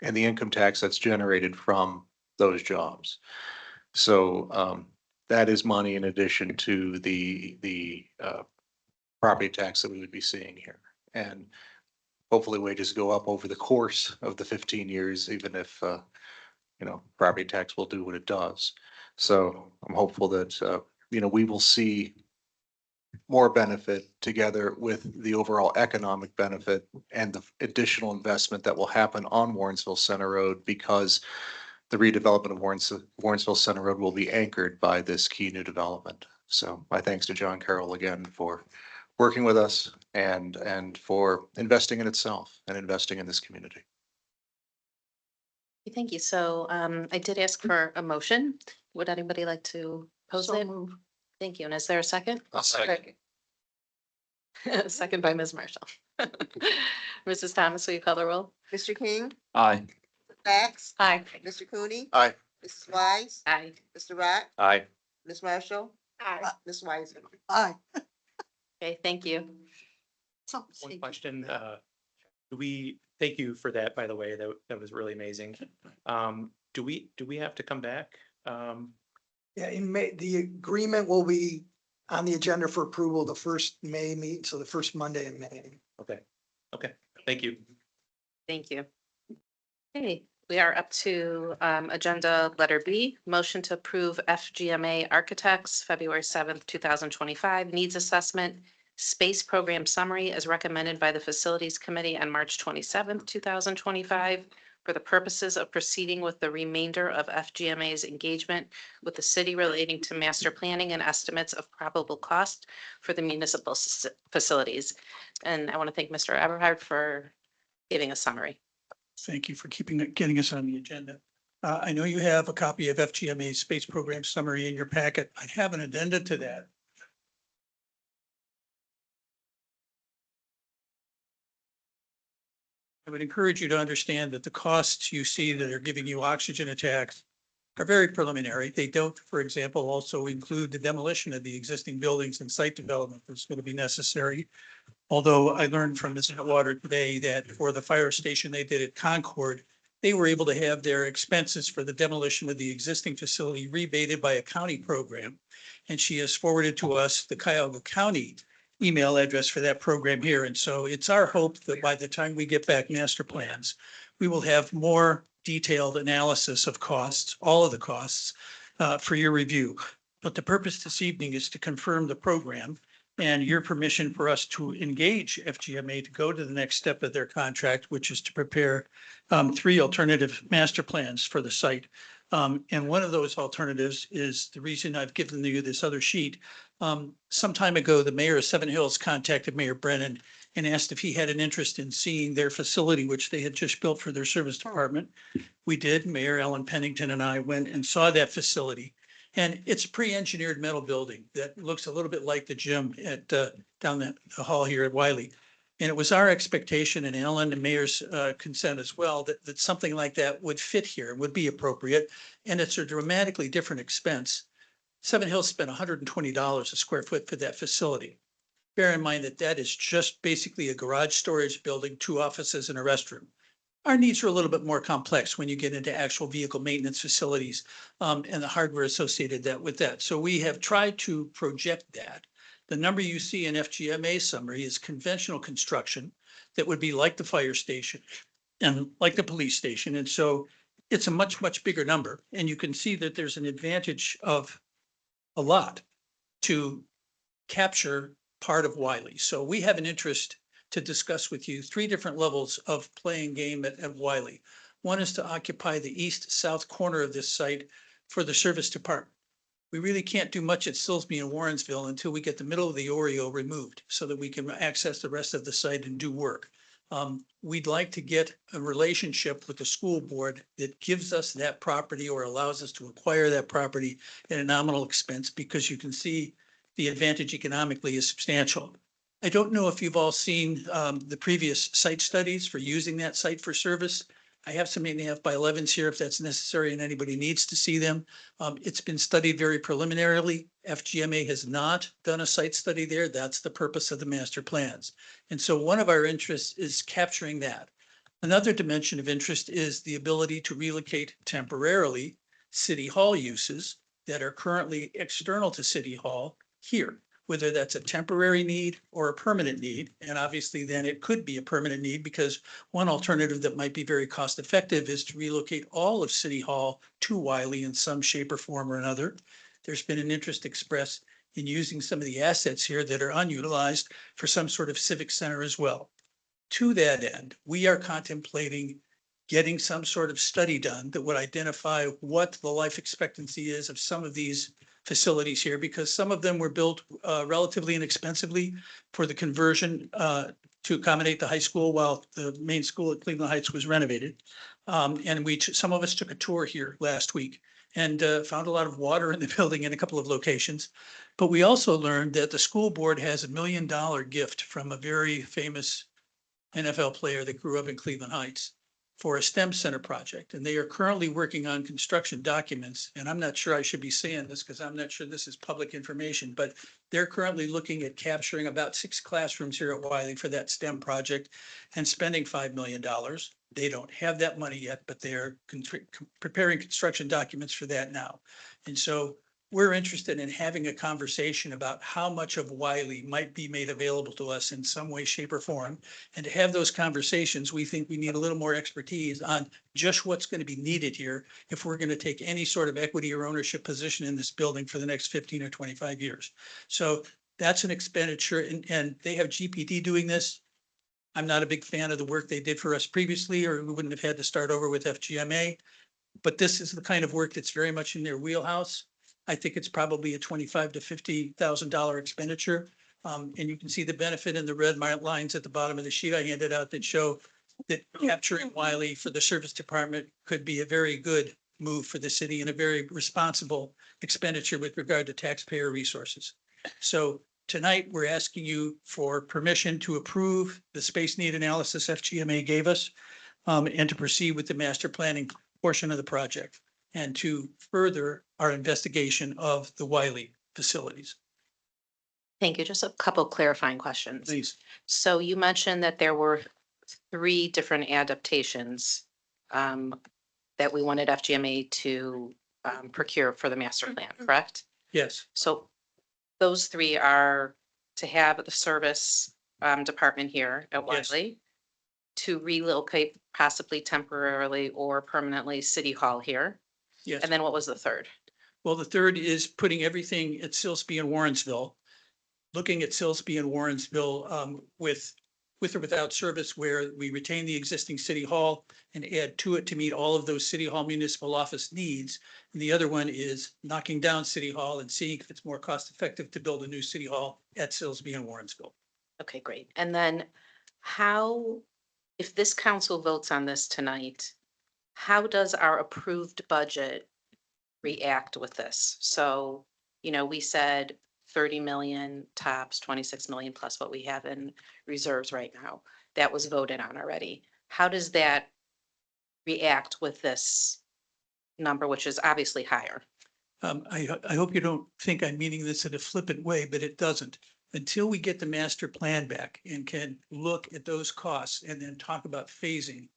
and the income tax that's generated from those jobs. So that is money in addition to the property tax that we would be seeing here. And hopefully wages go up over the course of the 15 years, even if, property tax will do what it does. So I'm hopeful that, we will see more benefit together with the overall economic benefit and the additional investment that will happen on Warrensville Center Road, because the redevelopment of Warrensville Center Road will be anchored by this key new development. So my thanks to John Carroll again for working with us and for investing in itself and investing in this community. Thank you. So I did ask for a motion. Would anybody like to pose So it? move. Thank you. And is there a second? I'll second. Second by Ms. Marshall. Mrs. Thomas, will you call the roll? Mr. King, Aye. Sachs, Aye. Mr. Cooney, Aye. Mrs. Wise, Aye. Mr. Rock, Aye. Ms. Marshall, Aye. Ms. Weiser. Aye. Okay, thank you. One question, thank you for that, by the way, that was really amazing. Do we have to come back? Yeah, in May, the agreement will be on the agenda for approval the first May meeting, so the first Monday in May. Okay, thank you. Thank you. Okay, we are up to agenda letter B, motion to approve FGMA Architects, February 7th, 2025, needs assessment, space program summary as recommended by the Facilities Committee on March 27th, 2025, for the purposes of proceeding with the remainder of FGMA's engagement with the city relating to master planning and estimates of probable cost for the municipal facilities. And I want to thank Mr. Eberhard for giving a summary. Thank you for getting us on the agenda. I know you have a copy of FGMA's space program summary in your packet. I have an addenda to that. I would encourage you to understand that the costs you see that are giving you oxygen attacks are very preliminary. They don't, for example, also include the demolition of the existing buildings and site development that's going to be necessary. Although I learned from Ms. Atwater today that for the fire station they did at Concord, they were able to have their expenses for the demolition of the existing facility rebated by a county program. And she has forwarded to us the Cuyahoga County email address for that program here. And so it's our hope that by the time we get back master plans, we will have more detailed analysis of costs, all of the costs for your review. But the purpose this evening is to confirm the program and your permission for us to engage FGMA to go to the next step of their contract, which is to prepare 3 alternative master plans for the site. And one of those alternatives is the reason I've given you this other sheet. Some time ago, the mayor of Seven Hills contacted Mayor Brennan and asked if he had an interest in seeing their facility, which they had just built for their service department. We did. Mayor Ellen Pennington and I went and saw that facility. And it's a pre-engineered metal building that looks a little bit like the gym at, down the hall here at Wiley. And it was our expectation, and Ellen and Mayor's consent as well, that something like that would fit here, would be appropriate. And it's a dramatically different expense. Seven Hills spent $120 a square foot for that facility. Bear in mind that that is just basically a garage storage building, 2 offices and a restroom. Our needs are a little bit more complex when you get into actual vehicle maintenance facilities and the hardware associated with that. So we have tried to project that. The number you see in FGMA summary is conventional construction that would be like the fire station and like the police station. And so it's a much, much bigger number. And you can see that there's an advantage of a lot to capture part of Wiley. So we have an interest to discuss with you 3 different levels of playing game at Wiley. One is to occupy the east-south corner of this site for the service department. We really can't do much at Silsbee and Warrensville until we get the middle of the Oreo removed so that we can access the rest of the site and do work. We'd like to get a relationship with the school board that gives us that property or allows us to acquire that property at a nominal expense, because you can see the advantage economically is substantial. I don't know if you've all seen the previous site studies for using that site for service. I have some 8.5 by 11s here if that's necessary and anybody needs to see them. It's been studied very preliminarily. FGMA has not done a site study there. That's the purpose of the master plans. And so one of our interests is capturing that. Another dimension of interest is the ability to relocate temporarily city hall uses that are currently external to city hall here, whether that's a temporary need or a permanent need. And obviously then it could be a permanent need, because one alternative that might be very cost effective is to relocate all of City Hall to Wiley in some shape or form or another. There's been an interest expressed in using some of the assets here that are unutilized for some sort of civic center as well. To that end, we are contemplating getting some sort of study done that would identify what the life expectancy is of some of these facilities here, because some of them were built relatively inexpensively for the conversion to accommodate the high school while the main school at Cleveland Heights was renovated. And some of us took a tour here last week and found a lot of water in the building in a couple of locations. But we also learned that the school board has $1 million gift from a very famous NFL player that grew up in Cleveland Heights for a STEM center project. And they are currently working on construction documents. And I'm not sure I should be saying this because I'm not sure this is public information, but they're currently looking at capturing about 6 classrooms here at Wiley for that STEM project and spending $5 million. They don't have that money yet, but they're preparing construction documents for that now. And so we're interested in having a conversation about how much of Wiley might be made available to us in some way, shape, or form. And to have those conversations, we think we need a little more expertise on just what's going to be needed here if we're going to take any sort of equity or ownership position in this building for the next 15 or 25 years. So that's an expenditure, and they have GPD doing this. I'm not a big fan of the work they did for us previously, or we wouldn't have had to start over with FGMA. But this is the kind of work that's very much in their wheelhouse. I think it's probably a $25,000 to $50,000 expenditure. And you can see the benefit in the red lines at the bottom of the sheet I handed out that show that capturing Wiley for the service department could be a very good move for the city and a very responsible expenditure with regard to taxpayer resources. So tonight, we're asking you for permission to approve the space need analysis FGMA gave us and to proceed with the master planning portion of the project and to further our investigation of the Wiley facilities. Thank you. Just a couple clarifying questions. Please. So you mentioned that there were 3 different adaptations that we wanted FGMA to procure for the master plan, correct? Yes. So those 3 are to have the service department here at Yes. Wiley, to relocate possibly temporarily or permanently City Hall here. Yes. And then what was the third? Well, the third is putting everything at Silsbee and Warrensville, looking at Silsbee and Warrensville with or without service, where we retain the existing city hall and add to it to meet all of those city hall municipal office needs. And the other one is knocking down city hall and seeing if it's more cost effective to build a new city hall at Silsbee and Warrensville. Okay, great. And then how, if this council votes on this tonight, how does our approved budget react with this? So, we said 30 million tops, 26 million plus what we have in reserves right now. That was voted on already. How does that react with this number, which is obviously higher? I hope you don't think I'm meaning this in a flippant way, but it doesn't. Until we get the master plan back and can look at those costs and then talk about phasing,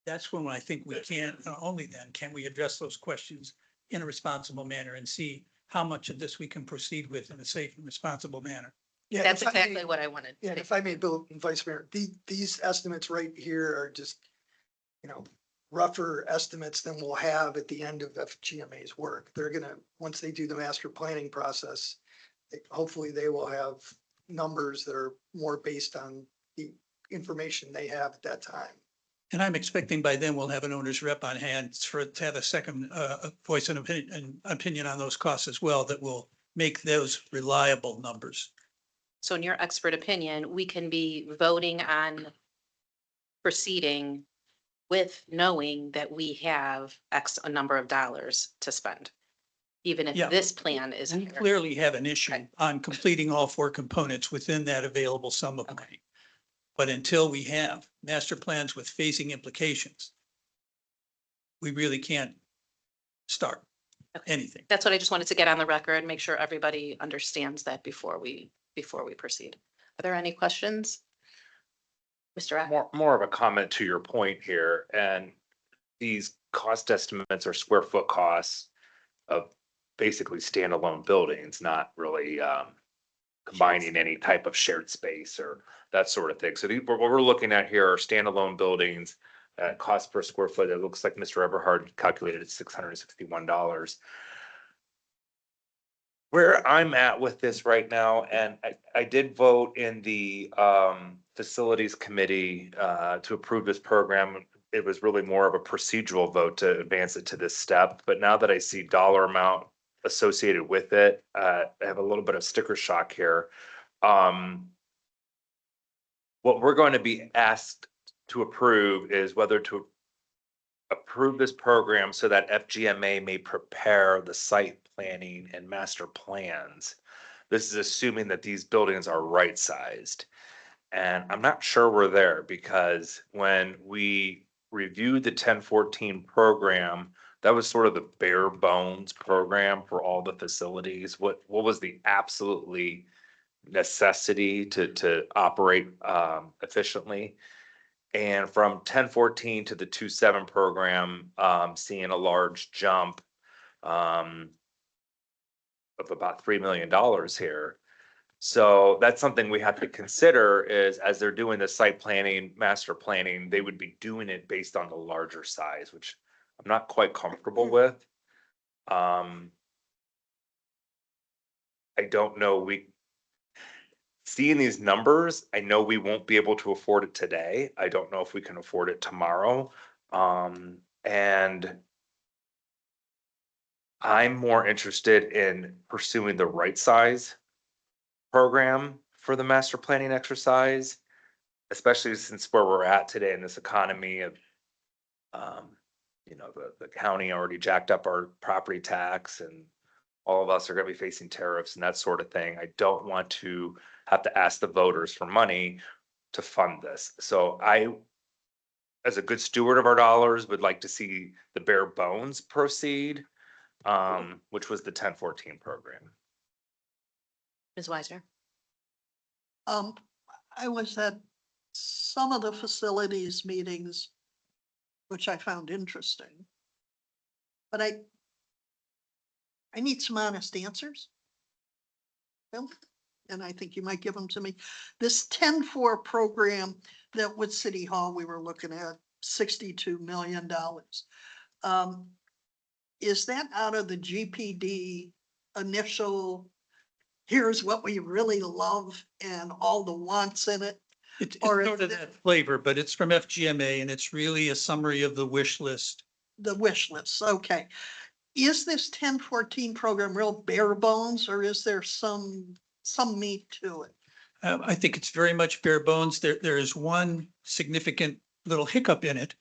that's when I think we can, not only then can we address those questions in a responsible manner and see how much of this we can proceed with in a safe and responsible manner. Yeah, That's if I may- exactly what I wanted. Yeah, and if I may, Bill and Vice Mayor, these estimates right here are just, rougher estimates than we'll have at the end of FGMA's work. They're gonna, once they do the master planning process, hopefully they will have numbers that are more based on the information they have at that time. And I'm expecting by then we'll have an owner's rep on hand to have a second voice and opinion on those costs as well that will make those reliable numbers. So in your expert opinion, we can be voting on proceeding with knowing that we have X a number of dollars to spend, even if Yeah. this plan is. We higher. clearly have an issue on completing all four components within that available sum of money. But until we have master plans with phasing implications, we really can't start anything. That's what I just wanted to get on the record, make sure everybody understands that before we proceed. Are there any questions? Mr. Ack? More of a comment to your point here, and these cost estimates are square foot costs of basically standalone buildings, not really combining any type of shared space or that sort of thing. So what we're looking at here are standalone buildings, cost per square foot. It looks like Mr. Everhard calculated at $661. Where I'm at with this right now, and I did vote in the facilities committee to approve this program. It was really more of a procedural vote to advance it to this step. But now that I see dollar amount associated with it, I have a little bit of sticker shock here. What we're going to be asked to approve is whether to approve this program so that FGMA may prepare the site planning and master plans. This is assuming that these buildings are right-sized. And I'm not sure we're there because when we reviewed the 1014 program, that was sort of the bare bones program for all the facilities. What was the absolutely necessity to operate efficiently? And from 1014 to the 27 program, seeing a large jump of about $3 million here. So that's something we have to consider is as they're doing the site planning, master planning, they would be doing it based on the larger size, which I'm not quite comfortable with. I don't know, seeing these numbers, I know we won't be able to afford it today. I don't know if we can afford it tomorrow. And I'm more interested in pursuing the right size program for the master planning exercise, especially since where we're at today in this economy of, the county already jacked up our property tax and all of us are going to be facing tariffs and that sort of thing. I don't want to have to ask the voters for money to fund this. So I, as a good steward of our dollars, would like to see the bare bones proceed, which was the 1014 program. Ms. Weiser? I was at some of the facilities meetings, which I found interesting. But I need some honest answers. Bill, and I think you might give them to me. This 10-4 program that with City Hall, we were looking at $62 million. Is that out of the GPD initial, here's what we really love and all the wants in it? It's Or is sort of it- that flavor, but it's from FGMA and it's really a summary of the wish list. The wish list, okay. Is this 1014 program real bare bones or is there some meat to it? I think it's very much bare bones. There is one significant little hiccup in it.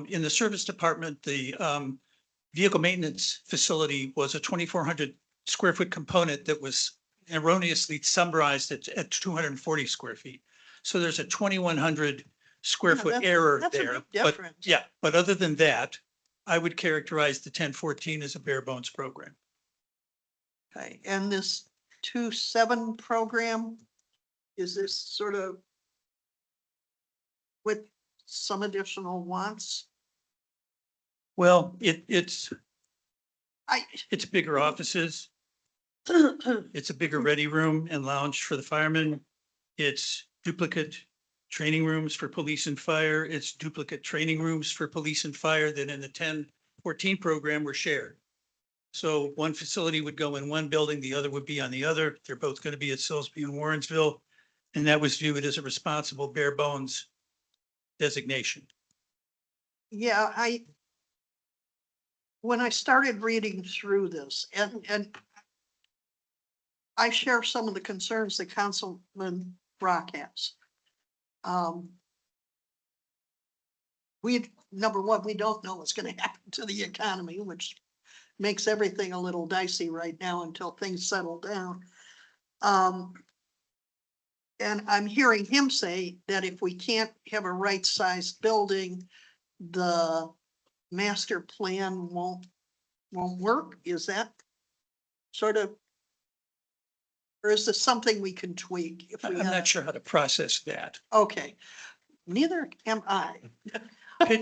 In the service department, the vehicle maintenance facility was a 2,400 square foot component that was erroneously summarized at 240 square feet. So there's a 2,100 square Yeah, foot that's- error that's a there. big But difference. yeah, but other than that, I would characterize the 1014 as a bare bones program. Okay, and this 2-7 program, is this sort of with some additional wants? Well, it's I, bigger offices. It's a bigger ready room and lounge for the firemen. It's duplicate training rooms for police and fire. It's duplicate training rooms for police and fire that in the 1014 program were shared. So one facility would go in one building, the other would be on the other. They're both going to be at Silsbee and Warrensville. And that was viewed as a responsible bare bones designation. yeah, when I started reading through this and I share some of the concerns that Councilman Brock has. Number one, we don't know what's gonna happen to the economy, which makes everything a little dicey right now until things settle down. And I'm hearing him say that if we can't have a right-sized building, the master plan won't work. Is that sort of, or is this something we can tweak if we I'm have? not sure how to process that. Okay, neither am I.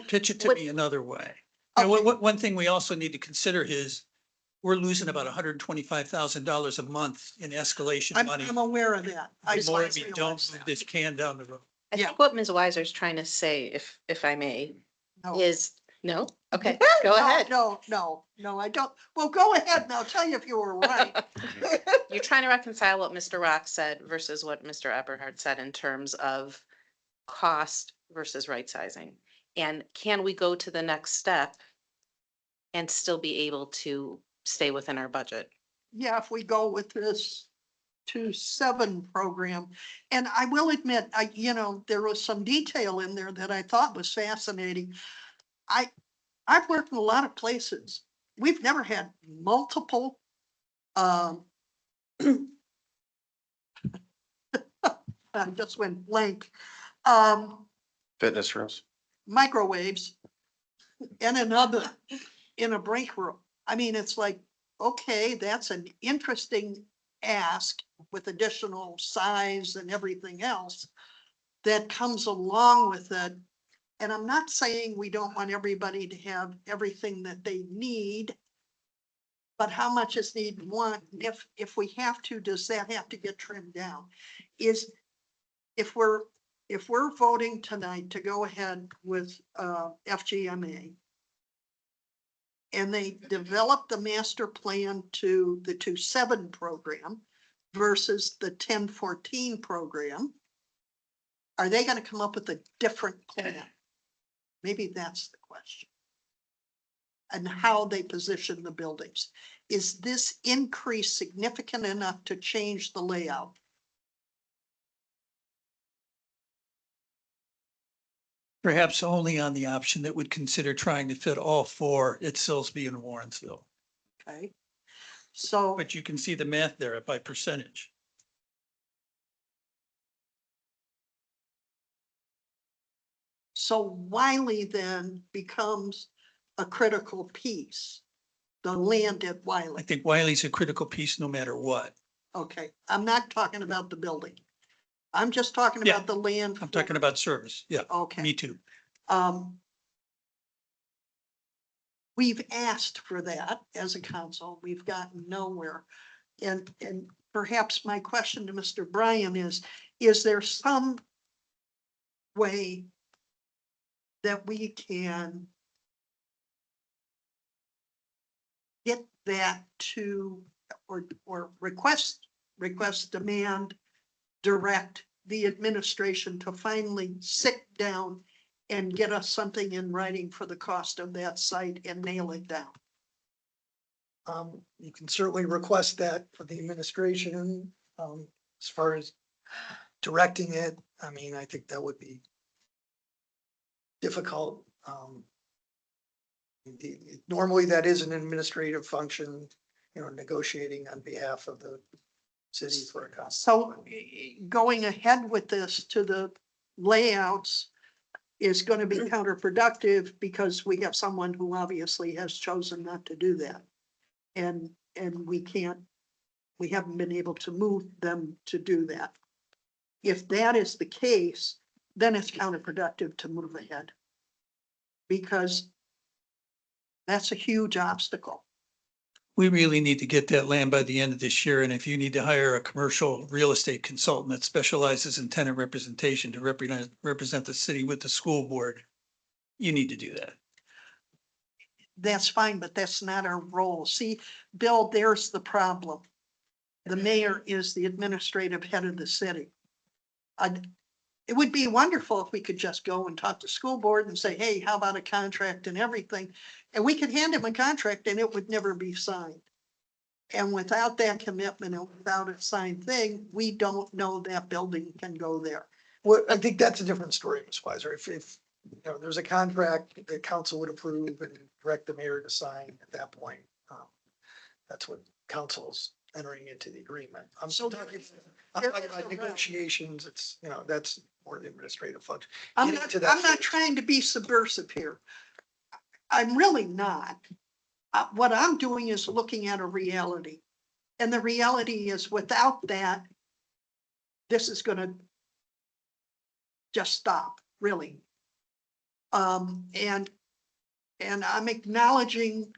Pitch it to me another way. You know, one thing we also need to consider is we're losing about $125,000 a month in escalation money. I'm aware of that. I The more just we realized don't move that. this can down the road. I Yeah. think what Ms. Weiser is trying to say, if I may, No. is, no? Okay, go No, ahead. No, I don't. Well, go ahead and I'll tell you if you were right. You're trying to reconcile what Mr. Rock said versus what Mr. Eberhard said in terms of cost versus right sizing. And can we go to the next step and still be able to stay within our budget? Yeah, if we go with this 2-7 program. And I will admit, there was some detail in there that I thought was fascinating. I've worked in a lot of places. We've never had multiple, I just went blank, Fitness rooms. microwaves and another in a break room. I mean, it's like, okay, that's an interesting ask with additional size and everything else that comes along with it. And I'm not saying we don't want everybody to have everything that they need, but how much is needed? One, if we have to, does that have to get trimmed down? If we're voting tonight to go ahead with FGMA and they develop the master plan to the 2-7 program versus the 1014 program, are they going to come up with a different plan? Maybe that's the question. And how they position the buildings. Is this increase significant enough to change the layout? Perhaps only on the option that would consider trying to fit all four at Silsbee and Warrensville. Okay. So, But you can see the math there by percentage. so Wiley then becomes a critical piece, the land at I Wiley. think Wiley's a critical piece no matter what. Okay, I'm not talking about the building. I'm just talking Yeah, about the land. I'm talking about service. Yeah, Okay. me too. We've asked for that as a council. We've gotten nowhere. And perhaps my question to Mr. Bryan is there some way that we can get that to, or request, demand, direct the administration to finally sit down and get us something in writing for the cost of that site and nail it down? You can certainly request that for the administration, as far as directing it, I mean, I think that would be difficult. Normally that is an administrative function, you know, negotiating on behalf of the city for a cost. So going ahead with this to the layouts is going to be counterproductive because we have someone who obviously has chosen not to do that. And we haven't been able to move them to do that. If that is the case, then it's counterproductive to move ahead. Because that's a huge obstacle. We really need to get that land by the end of this year. And if you need to hire a commercial real estate consultant that specializes in tenant representation to represent the city with the school board, you need to do that. That's fine, but that's not our role. See, Bill, there's the problem. The mayor is the administrative head of the city. It would be wonderful if we could just go and talk to school board and say, hey, how about a contract and everything? And we could hand him a contract and it would never be signed. And without that commitment and without a signed thing, we don't know that building can go there. Well, I think that's a different story, Ms. Weiser. If, you know, there's a contract the council would approve and direct the mayor to sign at that point. That's what council's entering into the agreement. I'm talking about negotiations. It's, you know, that's more the administrative function. I'm Getting not, to that I'm not phase. trying to be subversive here. I'm really not. What I'm doing is looking at a reality. And the reality is without that, this is gonna just stop, really. And I'm acknowledging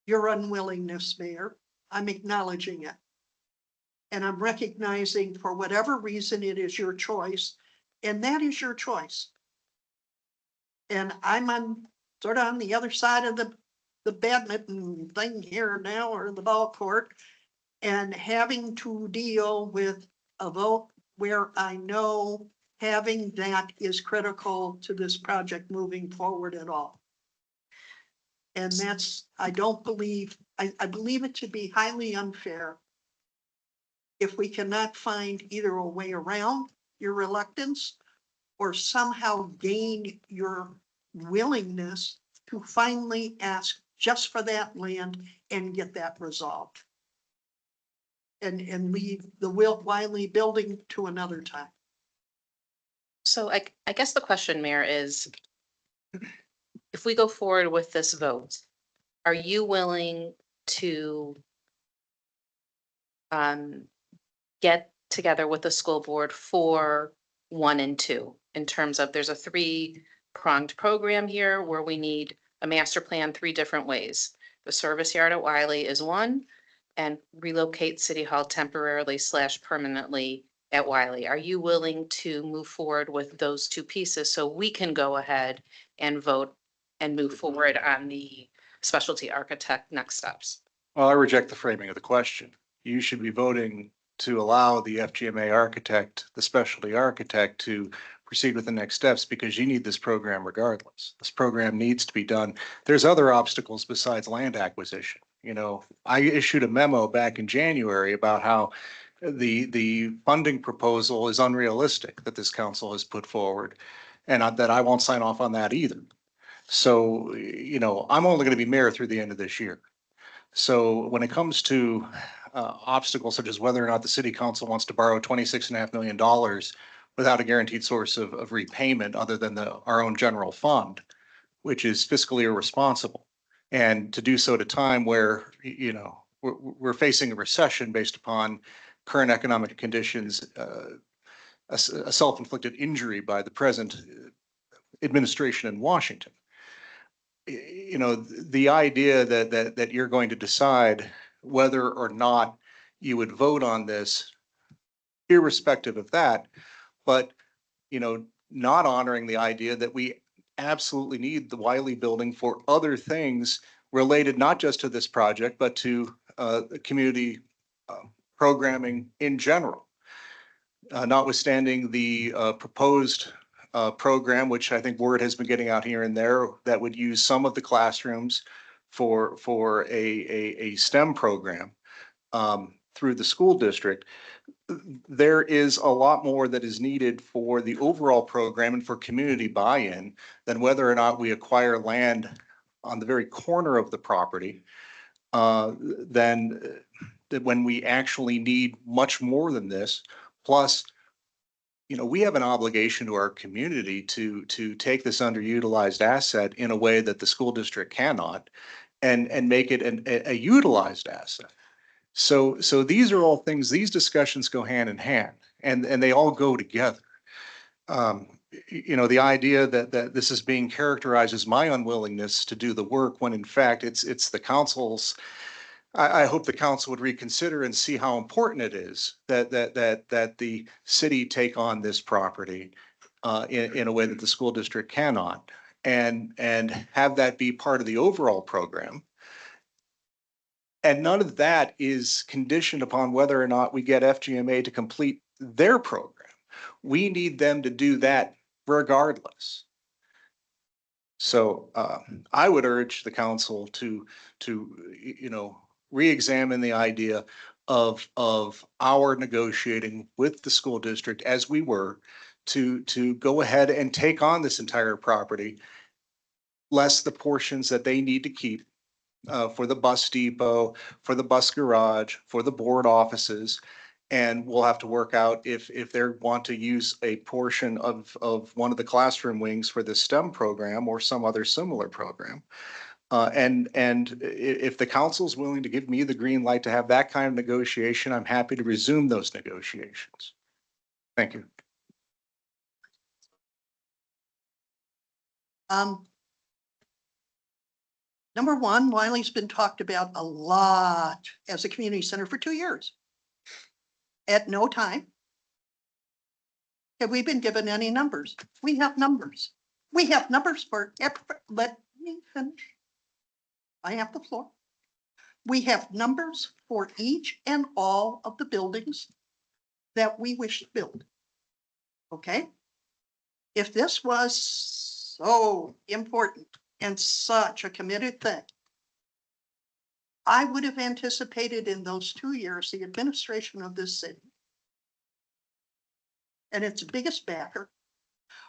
your unwillingness, Mayor. I'm acknowledging it. And I'm recognizing for whatever reason, it is your choice, and that is your choice. And I'm sort of on the other side of the badminton thing here now, or the ball court, and having to deal with a vote where I know having that is critical to this project moving forward at all. And that's, I believe it to be highly unfair if we cannot find either a way around your reluctance or somehow gain your willingness to finally ask just for that land and get that resolved. And leave the Will Wiley building to another time. So I guess the question, Mayor, is if we go forward with this vote, are you willing to get together with the school board for 1 and 2 in terms of there's a 3-pronged program here where we need a master plan 3 different ways. The service yard at Wiley is one, and relocate City Hall temporarily / permanently at Wiley. Are you willing to move forward with those 2 pieces so we can go ahead and vote and move forward on the specialty architect next steps? Well, I reject the framing of the question. You should be voting to allow the FGMA architect, the specialty architect, to proceed with the next steps because you need this program regardless. This program needs to be done. There's other obstacles besides land acquisition. You know, I issued a memo back in January about how the funding proposal is unrealistic that this council has put forward, and that I won't sign off on that either. So, you know, I'm only going to be mayor through the end of this year. So when it comes to obstacles such as whether or not the city council wants to borrow $26.5 million without a guaranteed source of repayment other than our own general fund, which is fiscally irresponsible. And to do so at a time where, you know, we're facing a recession based upon current economic conditions, a self-inflicted injury by the present administration in Washington. You know, the idea that you're going to decide whether or not you would vote on this, irrespective of that, but, you know, not honoring the idea that we absolutely need the Wiley building for other things related not just to this project, but to community programming in general. Notwithstanding the proposed program, which I think word has been getting out here and there, that would use some of the classrooms for a STEM program through the school district. there is a lot more that is needed for the overall program and for community buy-in than whether or not we acquire land on the very corner of the property. Than when we actually need much more than this. Plus, we have an obligation to our community to take this underutilized asset in a way that the school district cannot and make it a utilized asset. So these are all things, these discussions go hand in hand and they all go together. The idea that this is being characterized as my unwillingness to do the work when in fact it's the council's. I hope the council would reconsider and see how important it is that the city take on this property in a way that the school district cannot, and have that be part of the overall program. And none of that is conditioned upon whether or not we get FGMA to complete their program. We need them to do that regardless. So I would urge the council to re-examine the idea of our negotiating with the school district as we were to go ahead and take on this entire property, less the portions that they need to keep for the bus depot, for the bus garage, for the board offices. And we'll have to work out if they want to use a portion of one of the classroom wings for the STEM program or some other similar program. And if the council's willing to give me the green light to have that kind of negotiation, I'm happy to resume those negotiations. Thank you. Number one, Wiley's been talked about a lot as a community center for 2 years. At no time have we been given any numbers. We have numbers. We have numbers for, let me finish. I have the floor. We have numbers for each and all of the buildings that we wish to build. Okay? If this was so important and such a committed thing, I would have anticipated in those 2 years, the administration of this city and its biggest backer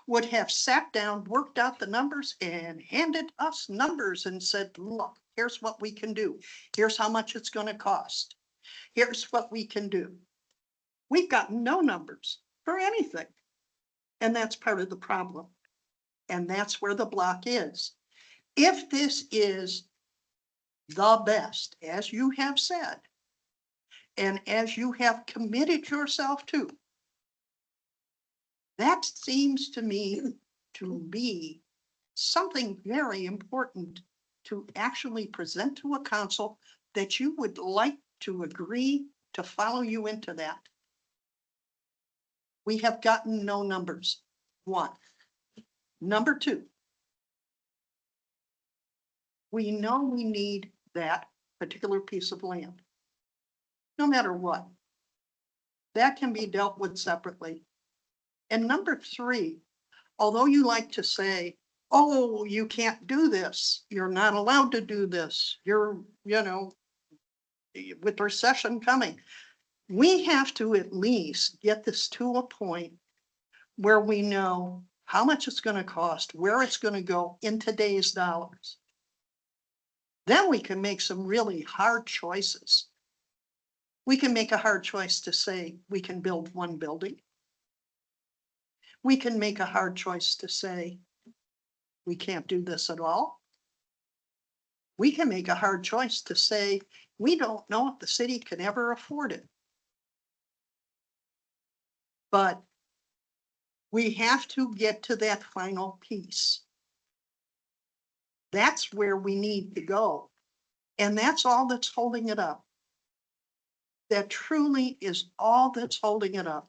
would have sat down, worked out the numbers and handed us numbers and said, look, here's what we can do. Here's how much it's going to cost. Here's what we can do. We've got no numbers for anything. And that's part of the problem. And that's where the block is. If this is the best, as you have said, and as you have committed yourself to, that seems to me to be something very important to actually present to a council that you would like to agree to follow you into that. We have gotten no numbers. One. Number two, we know we need that particular piece of land. No matter what, that can be dealt with separately. And number three, although you like to say, oh, you can't do this, you're not allowed to do this, you're, with recession coming, we have to at least get this to a point where we know how much it's going to cost, where it's going to go in today's dollars. Then we can make some really hard choices. We can make a hard choice to say we can build one building. We can make a hard choice to say we can't do this at all. We can make a hard choice to say we don't know if the city can ever afford it. But we have to get to that final piece. That's where we need to go. And that's all that's holding it up. That truly is all that's holding it up.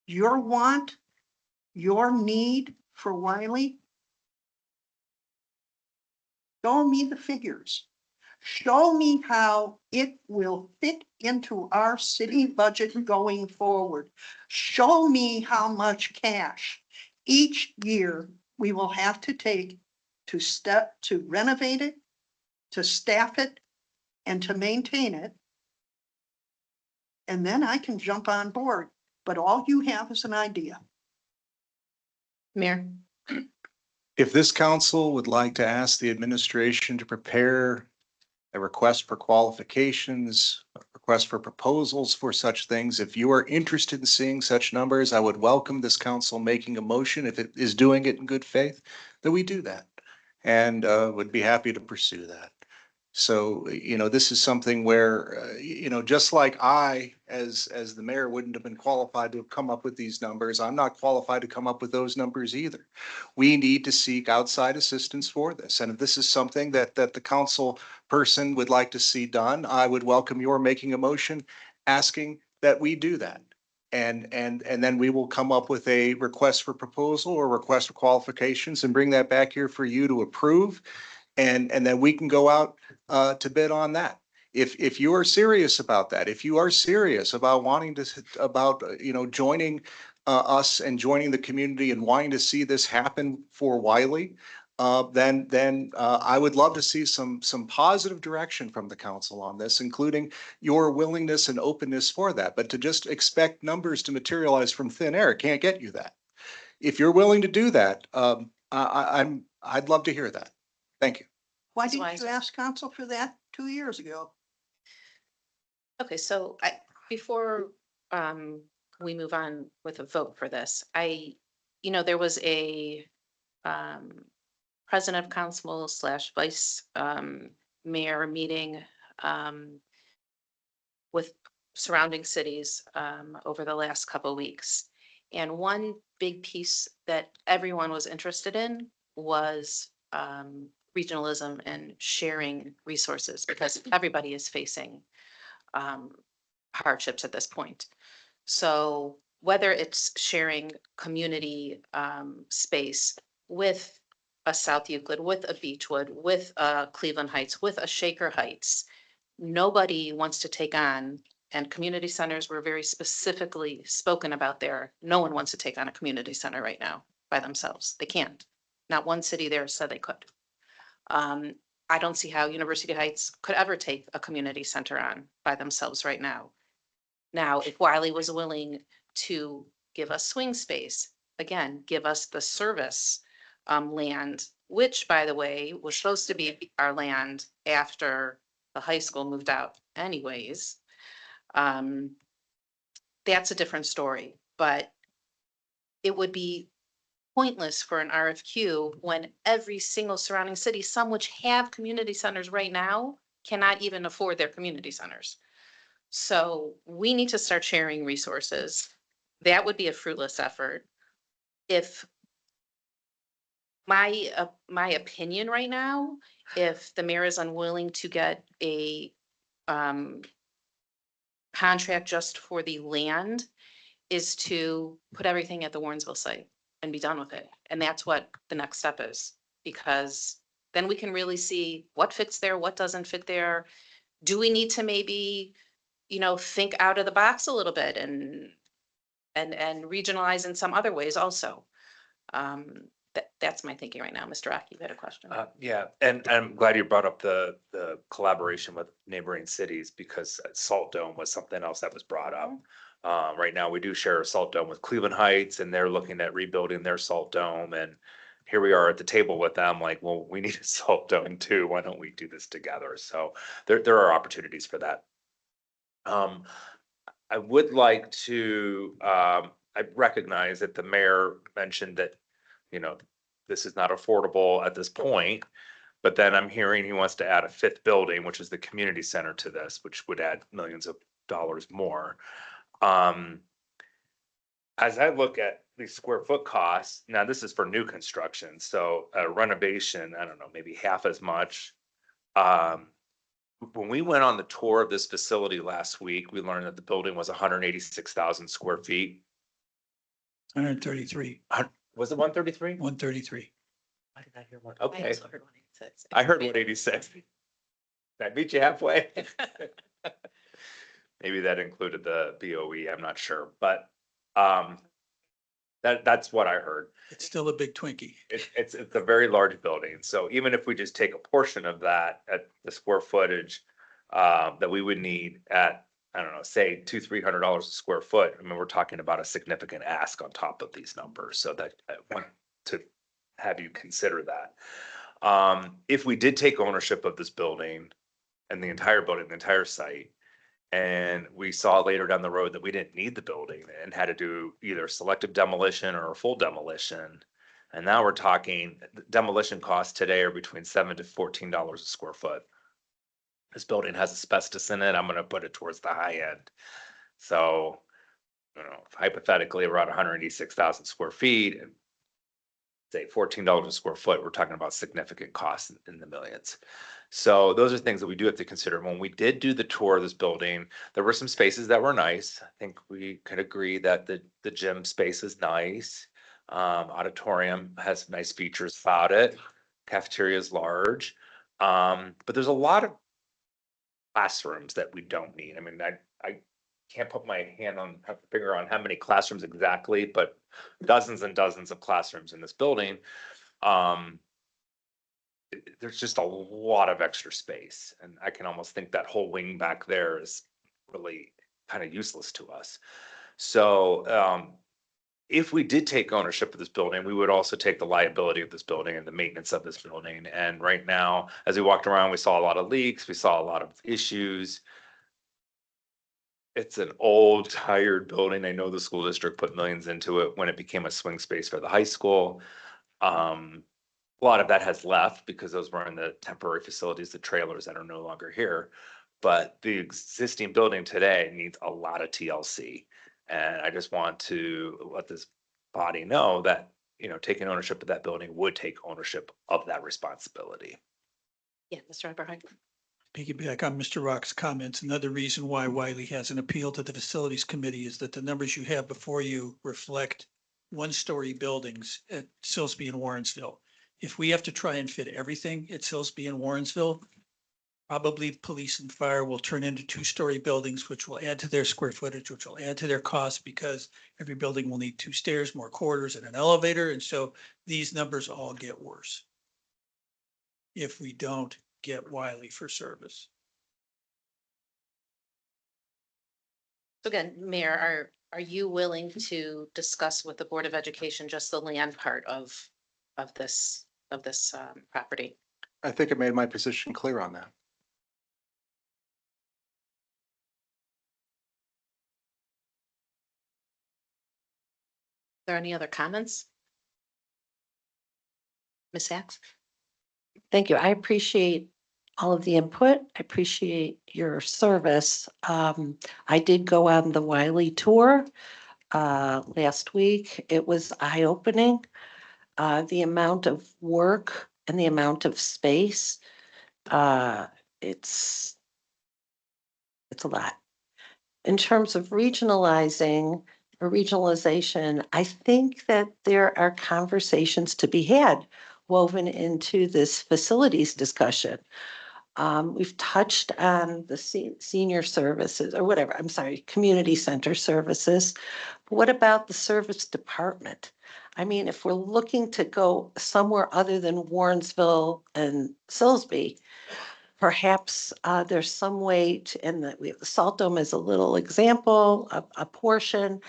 Your want, your need for Wiley, show me the figures. Show me how it will fit into our city budget going forward. Show me how much cash each year we will have to take to renovate it, to staff it, and to maintain it. and then I can jump on board. But all you have is an idea. Mayor? If this council would like to ask the administration to prepare a request for qualifications, a request for proposals for such things, if you are interested in seeing such numbers, I would welcome this council making a motion, if it is doing it in good faith, that we do that. And would be happy to pursue that. So, this is something where, just like I, as the mayor, wouldn't have been qualified to have come up with these numbers, I'm not qualified to come up with those numbers either. We need to seek outside assistance for this. And if this is something that the council person would like to see done, I would welcome your making a motion asking that we do that. And then we will come up with a request for proposal or request for qualifications and bring that back here for you to approve. And then we can go out to bid on that. If you are serious about that, if you are serious about wanting to, joining us and joining the community and wanting to see this happen for Wiley, then I would love to see some positive direction from the council on this, including your willingness and openness for that. But to just expect numbers to materialize from thin air can't get you that. If you're willing to do that, I'd love to hear that. Thank you. Why Ms. didn't Weiser? you ask council for that 2 years ago? Okay, so before we move on with a vote for this, there was a president of council / vice mayor meeting with surrounding cities over the last couple of weeks. And one big piece that everyone was interested in was regionalism and sharing resources, because everybody is facing hardships at this point. So whether it's sharing community space with a South Euclid, with a Beechwood, with a Cleveland Heights, with a Shaker Heights, nobody wants to take on, and community centers were very specifically spoken about there. No one wants to take on a community center right now by themselves. They can't. Not one city there said they could. I don't see how University Heights could ever take a community center on by themselves right now. Now, if Wiley was willing to give us swing space, again, give us the service land, which, by the way, was supposed to be our land after the high school moved out anyways. That's a different story, but it would be pointless for an RFQ when every single surrounding city, some which have community centers right now, cannot even afford their community centers. So we need to start sharing resources. That would be a fruitless effort. If my opinion right now, if the mayor is unwilling to get a contract just for the land, is to put everything at the Warrensville site and be done with it. And that's what the next step is, because then we can really see what fits there, what doesn't fit there. Do we need to maybe, think out of the box a little bit and regionalize in some other ways also? That's my thinking right now. Mr. Rocky, you had a question. Yeah, and I'm glad you brought up the collaboration with neighboring cities, because Salt Dome was something else that was brought up. Right now, we do share a salt dome with Cleveland Heights, and they're looking at rebuilding their salt dome. And here we are at the table with them, like, well, we need a salt dome too. Why don't we do this together? So there are opportunities for that. I would like to, I recognize that the mayor mentioned that, this is not affordable at this point. But then I'm hearing he wants to add a fifth building, which is the community center, to this, which would add millions of dollars more. As I look at the square foot costs, now this is for new construction, so renovation, I don't know, maybe half as much. When we went on the tour of this facility last week, we learned that the building was 186,000 square feet. 133, Was it 133? 133. Why did I hear one? Okay. I heard 186. Did I beat you halfway? Maybe that included the BOE, I'm not sure, but that's what I heard. It's still a big Twinkie. It's a very large building, so even if we just take a portion of that at the square footage that we would need at I don't know, say $200-300 a square foot, I mean, we're talking about a significant ask on top of these numbers, so that I want to have you consider that. If we did take ownership of this building and the entire building, the entire site, and we saw later down the road that we didn't need the building and had to do either selective demolition or a full demolition. And now we're talking demolition costs today are between $7 to $14 a square foot. This building has asbestos in it. I'm gonna put it towards the high end. So, you know, hypothetically, we're at 186,000 square feet and say $14 a square foot, we're talking about significant costs in the millions. So those are things that we do have to consider. When we did do the tour of this building, there were some spaces that were nice. I think we could agree that the gym space is nice. Auditorium has nice features about it. Cafeteria is large. But there's a lot of classrooms that we don't need. I mean, I can't put my finger on how many classrooms exactly, but dozens and dozens of classrooms in this building. There's just a lot of extra space, and I can almost think that whole wing back there is really kind of useless to us. So if we did take ownership of this building, we would also take the liability of this building and the maintenance of this building. And right now, as we walked around, we saw a lot of leaks, we saw a lot of issues. It's an old, tired building. I know the school district put millions into it when it became a swing space for the high school. A lot of that has left because those were in the temporary facilities, the trailers that are no longer here. But the existing building today needs a lot of TLC. And I just want to let this body know that, you know, taking ownership of that building would take ownership of that responsibility. Yeah, Mr. Eberhard. Piggyback on Mr. Rock's comments. Another reason why Wiley has an appeal to the Facilities Committee is that the numbers you have before you reflect one-story buildings at Silsbee and Warrensville. If we have to try and fit everything at Silsbee and Warrensville, probably police and fire will turn into two-story buildings, which will add to their square footage, which will add to their cost because every building will need 2 stairs, more corridors and an elevator. And so these numbers all get worse if we don't get Wiley for service. So again, Mayor, are you willing to discuss with the Board of Education just the land part of this property? I think I made my position clear on that. Are there any other comments? Ms. Sachs? Thank you. I appreciate all of the input. I appreciate your service. I did go on the Wiley tour last week. It was eye-opening. The amount of work and the amount of space, it's a lot. In terms of regionalizing or regionalization, I think that there are conversations to be had woven into this facilities discussion. We've touched on the senior services or whatever, I'm sorry, community center services. But what about the service department? I mean, if we're looking to go somewhere other than Warrensville and Silsbee, perhaps there's some way to, and that we have the Salt Dome as a little example, a portion,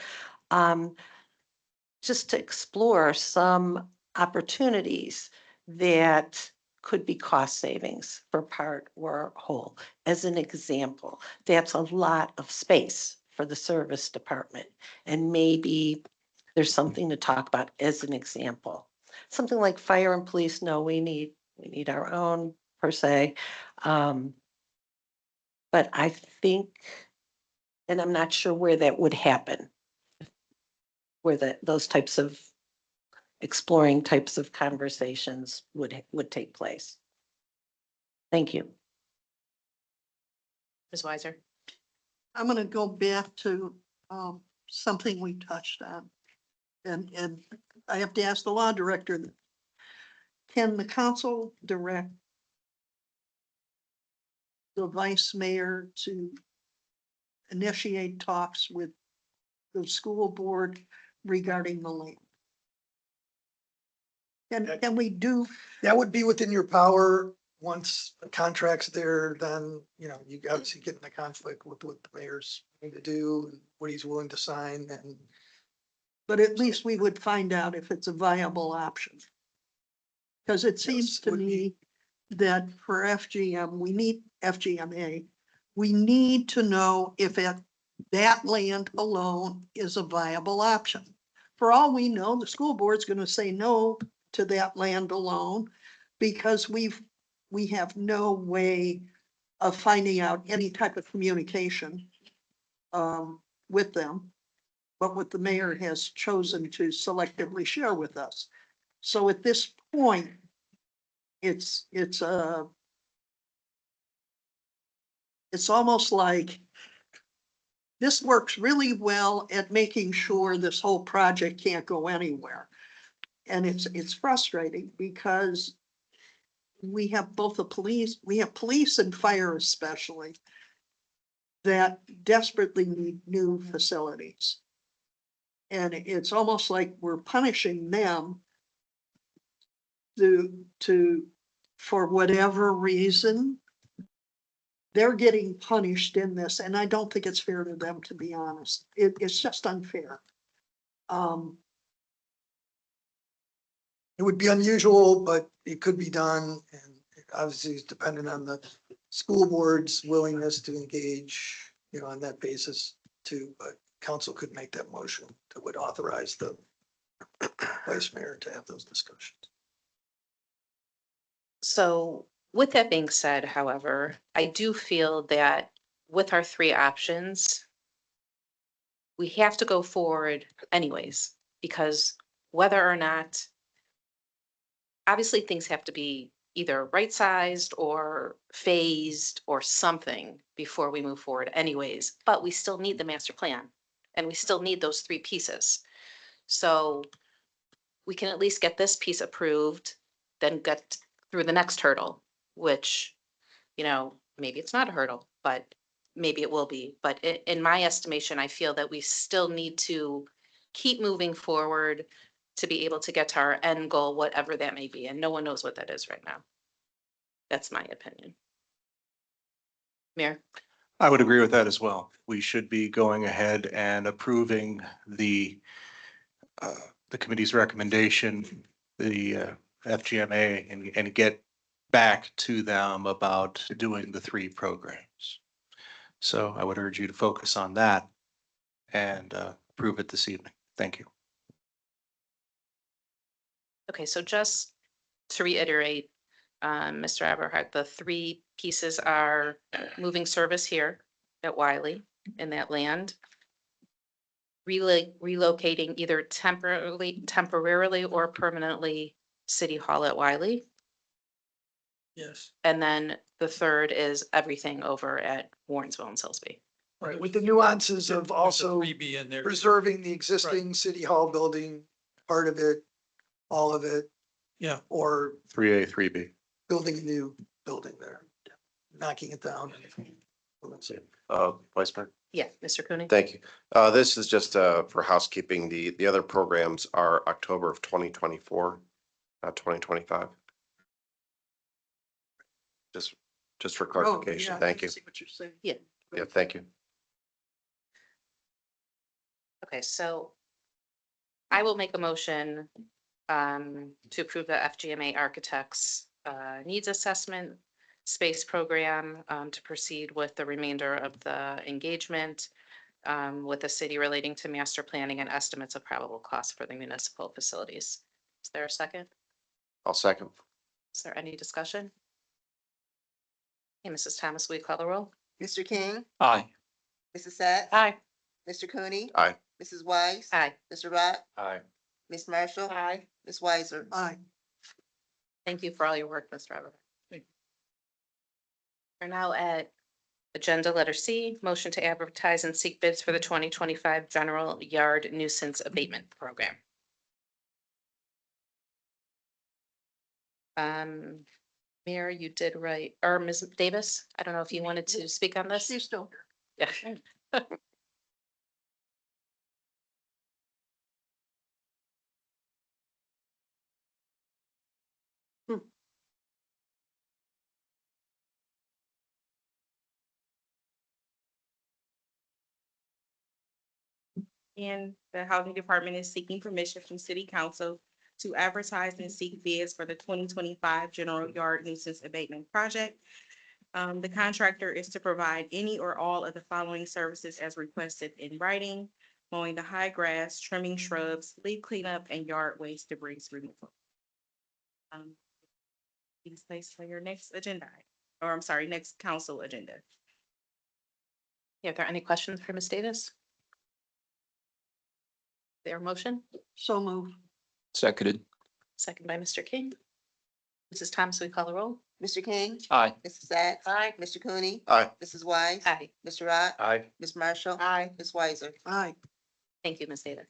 just to explore some opportunities that could be cost savings for part or whole. As an example, that's a lot of space for the service department. And maybe there's something to talk about as an example. Something like fire and police, no, we need our own per se. But I think, and I'm not sure where that would happen, where those types of exploring types of conversations would take place. Thank you. Ms. Weiser? I'm going to go back to something we touched on. And I have to ask the law director, can the council direct the vice mayor to initiate talks with the school board regarding the land? Can we do? That would be within your power once the contract's there, then, you know, you obviously get in a conflict with what the mayor's going to do and what he's willing to sign and. But at least we would find out if it's a viable option. Because it seems Yes, to would be. me that for FGM, we need FGMA. We need to know if that land alone is a viable option. For all we know, the school board's gonna say no to that land alone because we have no way of finding out any type of communication with them, but what the mayor has chosen to selectively share with us. So at this point, it's almost like this works really well at making sure this whole project can't go anywhere. And it's frustrating because we have both we have police and fire especially that desperately need new facilities. And it's almost like we're punishing them for whatever reason, they're getting punished in this, and I don't think it's fair to them, to be honest. It's just unfair. It would be unusual, but it could be done, and obviously it's dependent on the school board's willingness to engage, you know, on that basis too, but council could make that motion that would authorize the vice mayor to have those discussions. So with that being said, however, I do feel that with our three options, we have to go forward anyways, because whether or not, obviously things have to be either right-sized or phased or something before we move forward anyways, but we still need the master plan and we still need those three pieces. So we can at least get this piece approved, then get through the next hurdle, which, you know, maybe it's not a hurdle, but maybe it will be. But in my estimation, I feel that we still need to keep moving forward to be able to get to our end goal, whatever that may be. And no one knows what that is right now. That's my opinion. Mayor? I would agree with that as well. We should be going ahead and approving the committee's recommendation, the FGMA, and get back to them about doing the three programs. So I would urge you to focus on that and approve it this evening. Thank you. Okay, so just to reiterate, Mr. Aberhart, the three pieces are moving service here at Wiley in that land, relocating either temporarily or permanently City Hall at Wiley. Yes. And then the third is everything over at Warrensville and Salisbury. Right, with the nuances of also Freebie in there. preserving the existing city hall building, part of it, all of it, Yeah. or 3A, 3B. building a new building there, knocking it down. Vice Mayor? Yeah, Mr. Cooney? Thank you. This is just for housekeeping. The other programs are October of 2024, not 2025. Just for Oh, clarification. yeah, Thank I you. see what you're saying. Yeah. Yeah, thank you. Okay, so I will make a motion to approve the FGMA Architects needs assessment space program to proceed with the remainder of the engagement with the city relating to master planning and estimates of probable costs for the municipal facilities. Is there a second? I'll second. Is there any discussion? Okay, Mrs. Thomas, will you call the roll? Mr. King, Aye. Mrs. Sacks. Aye. Mr. Cooney. Aye. Mrs. Weiss. Aye. Mr. Rock. Aye. Ms. Marshall. Aye. Ms. Weiser. Aye. Thank you for all your work, Mr. Robert. Thank We're now at agenda letter C, motion to advertise and seek bids for the 2025 general yard nuisance abatement program. Mayor, you did right, or Ms. Davis, I don't know if you wanted to speak on this? She's still here. Yeah. And the Housing Department is seeking permission from City Council to advertise and seek bids for the 2025 General Yard Nuisance Abatement Project. The contractor is to provide any or all of the following services as requested in writing: mowing the high grass, trimming shrubs, leaf cleanup, and yard waste debris removal. Please place for your next agenda, or I'm sorry, next council agenda. Are there any questions for Ms. Davis? Their motion, So move. Seconded. second by Mr. King. Mrs. Thomas, we call the roll? Mr. King? Aye. Mrs. Sacks? Aye. Mr. Cooney? Aye. Mrs. Wise? Aye. Mr. Rod? Aye. Ms. Marshall? Aye. Ms. Weiser? Aye. Thank you, Ms. Davis.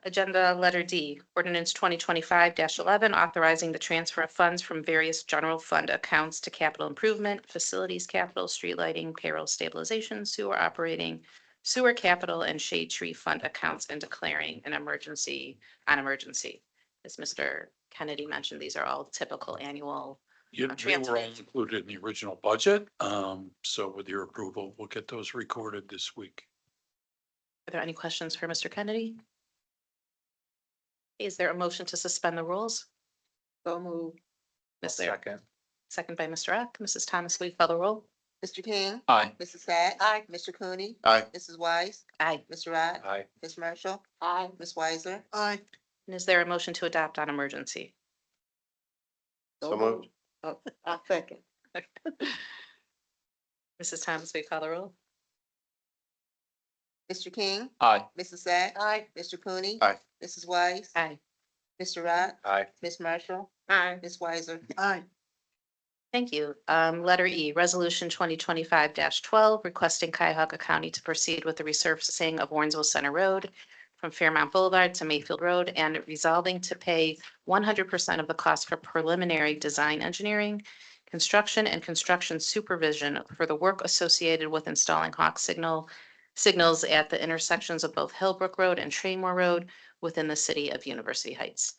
Agenda letter D, ordinance 2025-11, authorizing the transfer of funds from various general fund accounts to capital improvement, facilities capital, street lighting, payroll stabilization, sewer operating, sewer capital, and shade tree fund accounts, and declaring an emergency on emergency. As Mr. Kennedy mentioned, these are all typical annual. Yeah, they were all transfers. included in the original budget. So with your approval, we'll get those recorded this week. Are there any questions for Mr. Kennedy? Is there a motion to suspend the rules? So move. Second by Mr. Eck. Mrs. Thomas, will you call the roll? Mr. King? Aye. Mrs. Sacks? Aye. Mr. Cooney? Aye. Mrs. Wise? Aye. Mr. Rod? Aye. Ms. Marshall? Aye. Ms. Weiser? Aye. And is there a motion to adopt on emergency? So moved. I'll second. Mrs. Thomas, will you call the roll? Mr. King? Aye. Mrs. Sacks? Aye. Mr. Cooney? Aye. Mrs. Wise? Aye. Mr. Rod? Aye. Ms. Marshall? Aye. Ms. Weiser? Aye. Thank you. Letter E, Resolution 2025-12, requesting Cuyahoga County to proceed with the resurfacing of Warrensville Center Road from Fairmount Boulevard to Mayfield Road, and resolving to pay 100% of the cost for preliminary design engineering, construction, and construction supervision for the work associated with installing hawk signals at the intersections of both Hillbrook Road and Trainmore Road within the city of University Heights.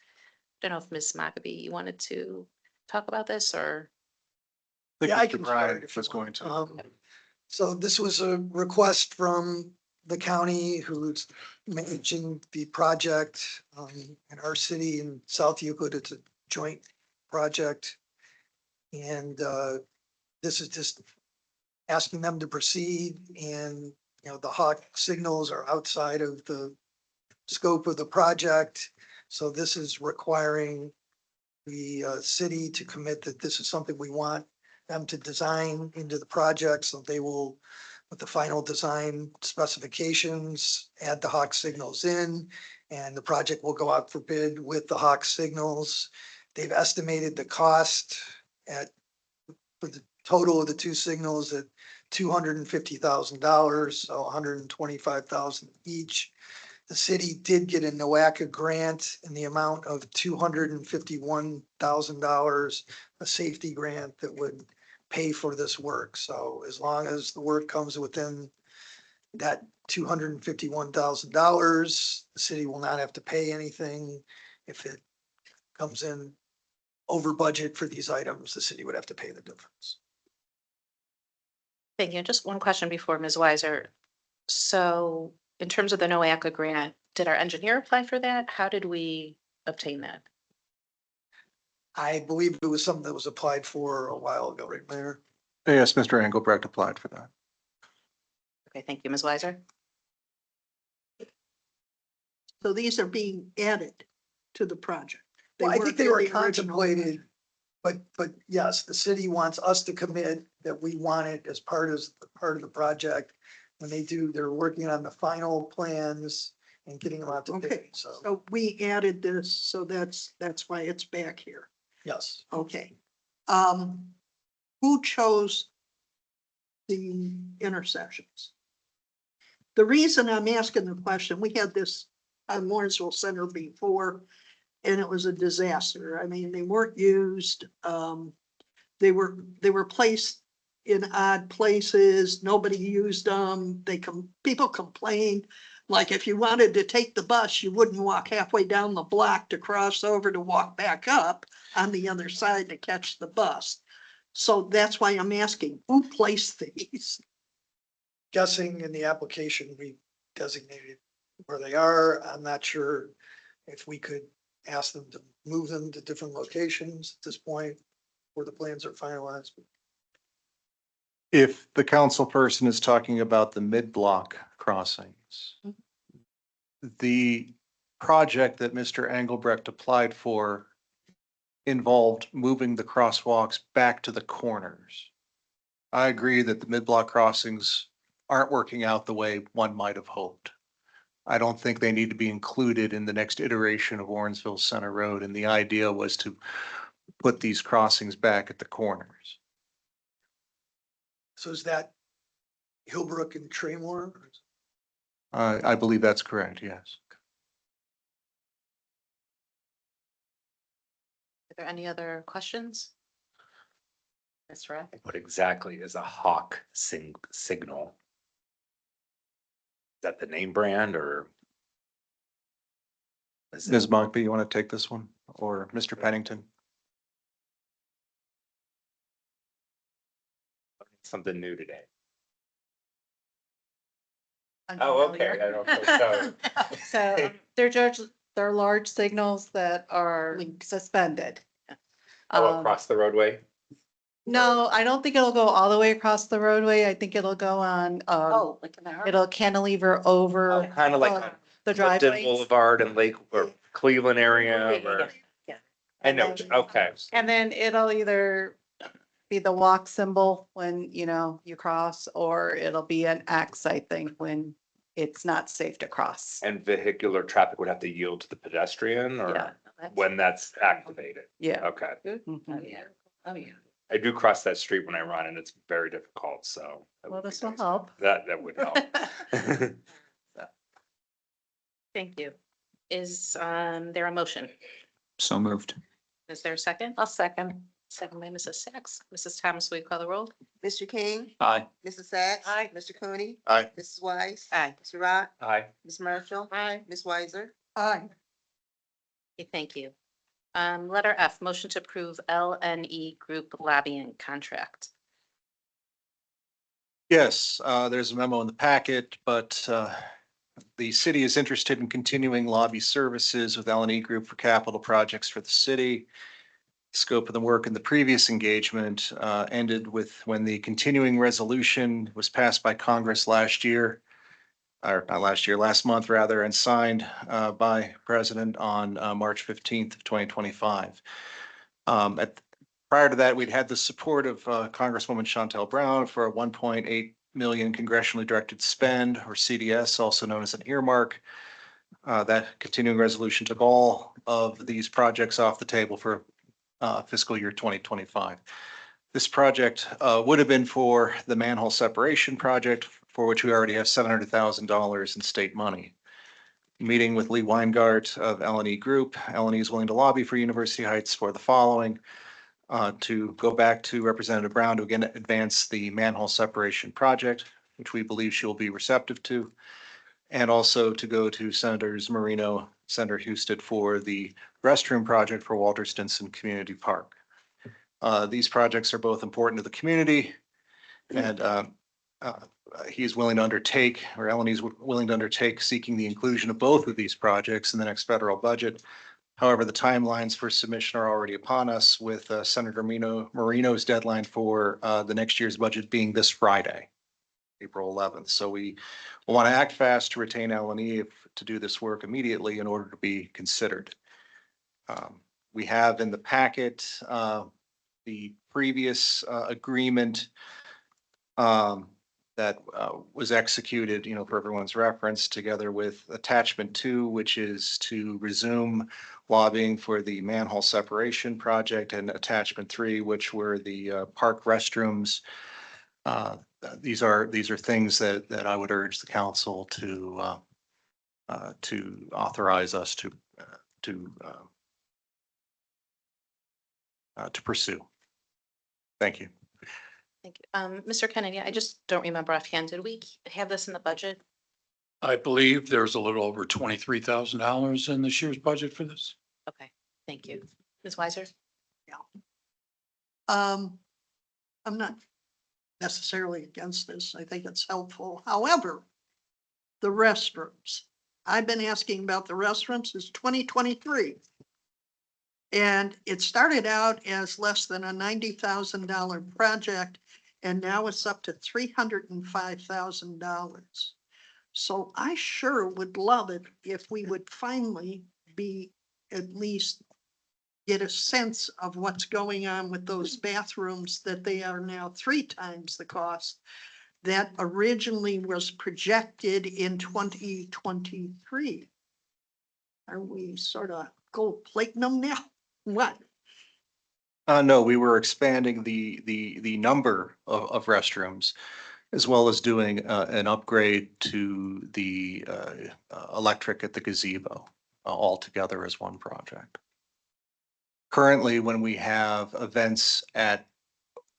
Don't know if Ms. Maccabee, you wanted to talk about this, or? I Yeah, I think can Mr. Bryan start if you was going to. So this was a request from the county who's managing the project in our city in South Euclid. It's a joint project. And this is just asking them to proceed, and, you know, the hawk signals are outside of the scope of the project. So this is requiring the city to commit that this is something we want them to design into the project. So they will, with the final design specifications, add the hawk signals in, and the project will go out for bid with the hawk signals. They've estimated the cost for the total of the two signals at $250,000, so $125,000 each. The city did get a NOACA grant in the amount of $251,000, a safety grant that would pay for this work. So as long as the work comes within that $251,000, the city will not have to pay anything. If it comes in over budget for these items, the city would have to pay the difference. Thank you. Just one question before Ms. Weiser. So in terms of the NOACA grant, did our engineer apply for that? How did we obtain that? I believe it was something that was applied for a while ago, right, Mayor? Yes, Mr. Engelbrecht applied for that. Okay, thank you, Ms. Weiser. So these are being added to the project. Well, I think weren't they in were the original contemplated, but yes, the city wants us to commit that we want it as part of the project. When they're working on the final plans and getting them out to bid, Okay, so, so we added this, so that's why it's back here. yes. Okay. Who chose the intersections? The reason I'm asking the question, we had this on Warrensville Center before, and it was a disaster. I mean, they weren't used. They were placed in odd places. Nobody used them. People complained. Like if you wanted to take the bus, you wouldn't walk halfway down the block to cross over to walk back up on the other side to catch the bus. So that's why I'm asking, who placed these? Guessing in the application, we designated where they are. I'm not sure if we could ask them to move them to different locations at this point where the plans are finalized. If the council person is talking about the mid-block crossings, the project that Mr. Engelbrecht applied for involved moving the crosswalks back to the corners. I agree that the mid-block crossings aren't working out the way one might have hoped. I don't think they need to be included in the next iteration of Warrensville Center Road, and the idea was to put these crossings back at the corners. So is that Hillbrook and Traymore? I believe that's correct, yes. Are there any other questions? Ms. Rath? What exactly is a Hawk signal? Is that the name brand or? Is it- Ms. Monkby, you want to take this one, or Mr. Pennington? Something new today. Unfamiliar. Oh, okay. I don't know. So, So they're large signals that are suspended. across the roadway? No, I don't think it'll go all the way across the roadway. I think it'll go on, Like an hour. it'll cantilever over Kind of like the Clifton driveway. Boulevard and Lake or Cleveland area or? I know, okay. And then it'll either be the walk symbol when, you cross, or it'll be an X, I think, when it's not safe to cross. And vehicular traffic would have to yield to the pedestrian Yeah. or when that's activated? Yeah. Okay. Mhm. Oh, yeah. I do cross that street when I run and it's very difficult, so. that Well, would be this will nice. help. That would help. Thank you. Is there a motion? So moved. Is there a second? I'll second. Second by Mrs. Sacks. Mrs. Thomas, will you call the roll? Mr. King, Aye. Mrs. Sacks. Aye. Mr. Cooney. Aye. Mrs. Weiss. Aye. Mr. Rock. Aye. Ms. Marshall. Aye. Ms. Weiser. Aye. Okay, thank you. Letter F, motion to approve LNE Group lobbying contract. Yes, there's a memo in the packet, but the city is interested in continuing lobby services with L&E Group for capital projects for the city. Scope of the work in the previous engagement ended with when the continuing resolution was passed by Congress last year, or not last year, last month rather, and signed by President on March 15th of 2025. Prior to that, we'd had the support of Congresswoman Chantel Brown for a 1.8 million congressionally directed spend, or CDS, also known as an earmark. That continuing resolution took all of these projects off the table for fiscal year 2025. This project would have been for the manhole separation project, for which we already have $700,000 in state money. Meeting with Lee Weingart of L&E Group, L&E is willing to lobby for University Heights for the following: to go back to Representative Brown to again advance the manhole separation project, which we believe she will be receptive to, and also to go to Senators Marino, Senator Husted for the restroom project for Walter Stinson Community Park. These projects are both important to the community, and he's willing to undertake, or L&E is willing to undertake, seeking the inclusion of both of these projects in the next federal budget. However, the timelines for submission are already upon us, with Senator Marino's deadline for the next year's budget being this Friday, April 11th. So we want to act fast to retain L&E to do this work immediately in order to be considered. We have in the packet the previous agreement that was executed, for everyone's reference, together with attachment 2, which is to resume lobbying for the manhole separation project, and attachment 3, which were the park restrooms. These are things that I would urge the council to authorize us to pursue. Thank you. Thank you. Mr. Kennedy, I just don't remember offhand. Did we have this in the budget? I believe there's a little over $23,000 in this year's budget for this. Okay, thank you. Ms. Weiser? I'm not necessarily against this. I think it's helpful. However, the restrooms. I've been asking about the restrooms since 2023. And it started out as less than a $90,000 project, and now it's up to $305,000. So I sure would love it if we would finally be, at least get a sense of what's going on with those bathrooms, that they are now 3 times the cost that originally was projected in 2023. Are we sort of gold plating them now? What? No, we were expanding the number of restrooms as well as doing an upgrade to the electric at the gazebo all together as one project. Currently, when we have events at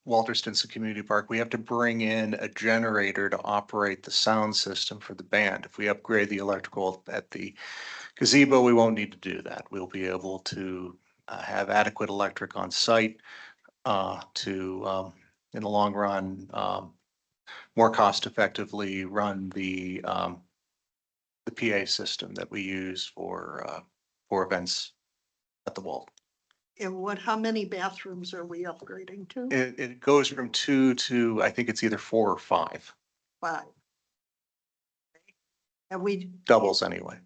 Walter Stinson Community Park, we have to bring in a generator to operate the sound system for the band. If we upgrade the electrical at the gazebo, we won't need to do that. We'll be able to have adequate electric on site to, in the long run, more cost effectively run the PA system that we use for events at the Walt. And how many bathrooms are we upgrading to? It goes from 2 to, I think it's either 4 or 5, 5. And we, doubles anyway.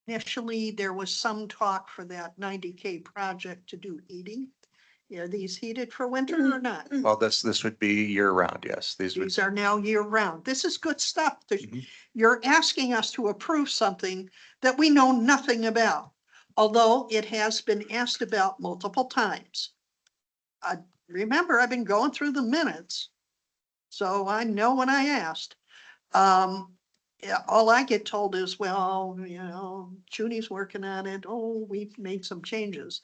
initially, there was some talk for that 90K project to do heating. Are these heated for winter or not? Well, this would be year round, yes. These are now year round. This is good stuff. You're asking us to approve something that we know nothing about, although it has been asked about multiple times. Remember, I've been going through the minutes, so I know when I asked. Yeah, all I get told is, well, Judy's working on it. Oh, we've made some changes.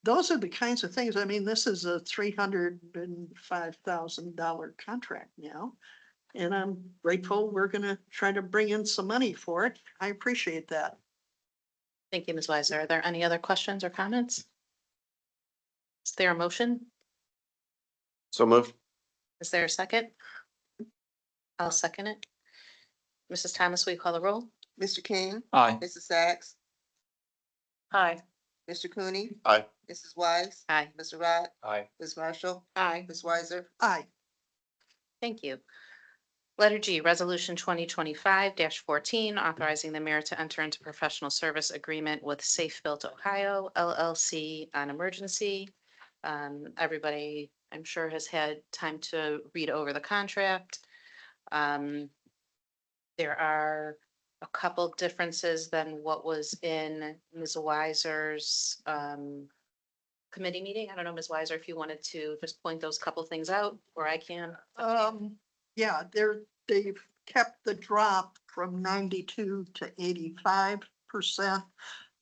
Those are the kinds of things. I mean, this is a $305,000 contract now. And I'm grateful we're gonna try to bring in some money for it. I appreciate that. Thank you, Ms. Weiser. Are there any other questions or comments? Is there a motion? So moved. Is there a second? I'll second it. Mrs. Thomas, will you call the roll? Mr. King, Aye. Mrs. Sacks, Aye. Mr. Cooney, Aye. Mrs. Wise, Aye. Mr. Rod, Aye. Ms. Marshall, Aye. Ms. Weiser, Aye. Thank you. Letter G, Resolution 2025-14, authorizing the mayor to enter into professional service agreement with Safe Built Ohio LLC on emergency. Everybody, I'm sure, has had time to read over the contract. There are a couple differences than what was in Ms. Weiser's committee meeting. I don't know, Ms. Weiser, if you wanted to just point those couple things out, or I can. Yeah, they've kept the drop from 92 to 85%.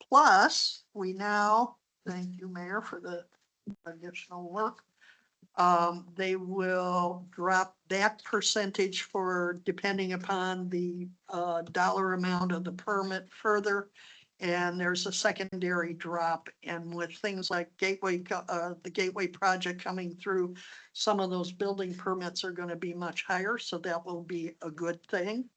Plus, we now, thank you, Mayor, for the additional work. They will drop that percentage for depending upon the dollar amount of the permit further. And there's a secondary drop, and with things like the Gateway project coming through, some of those building permits are going to be much higher, so that will be a good thing.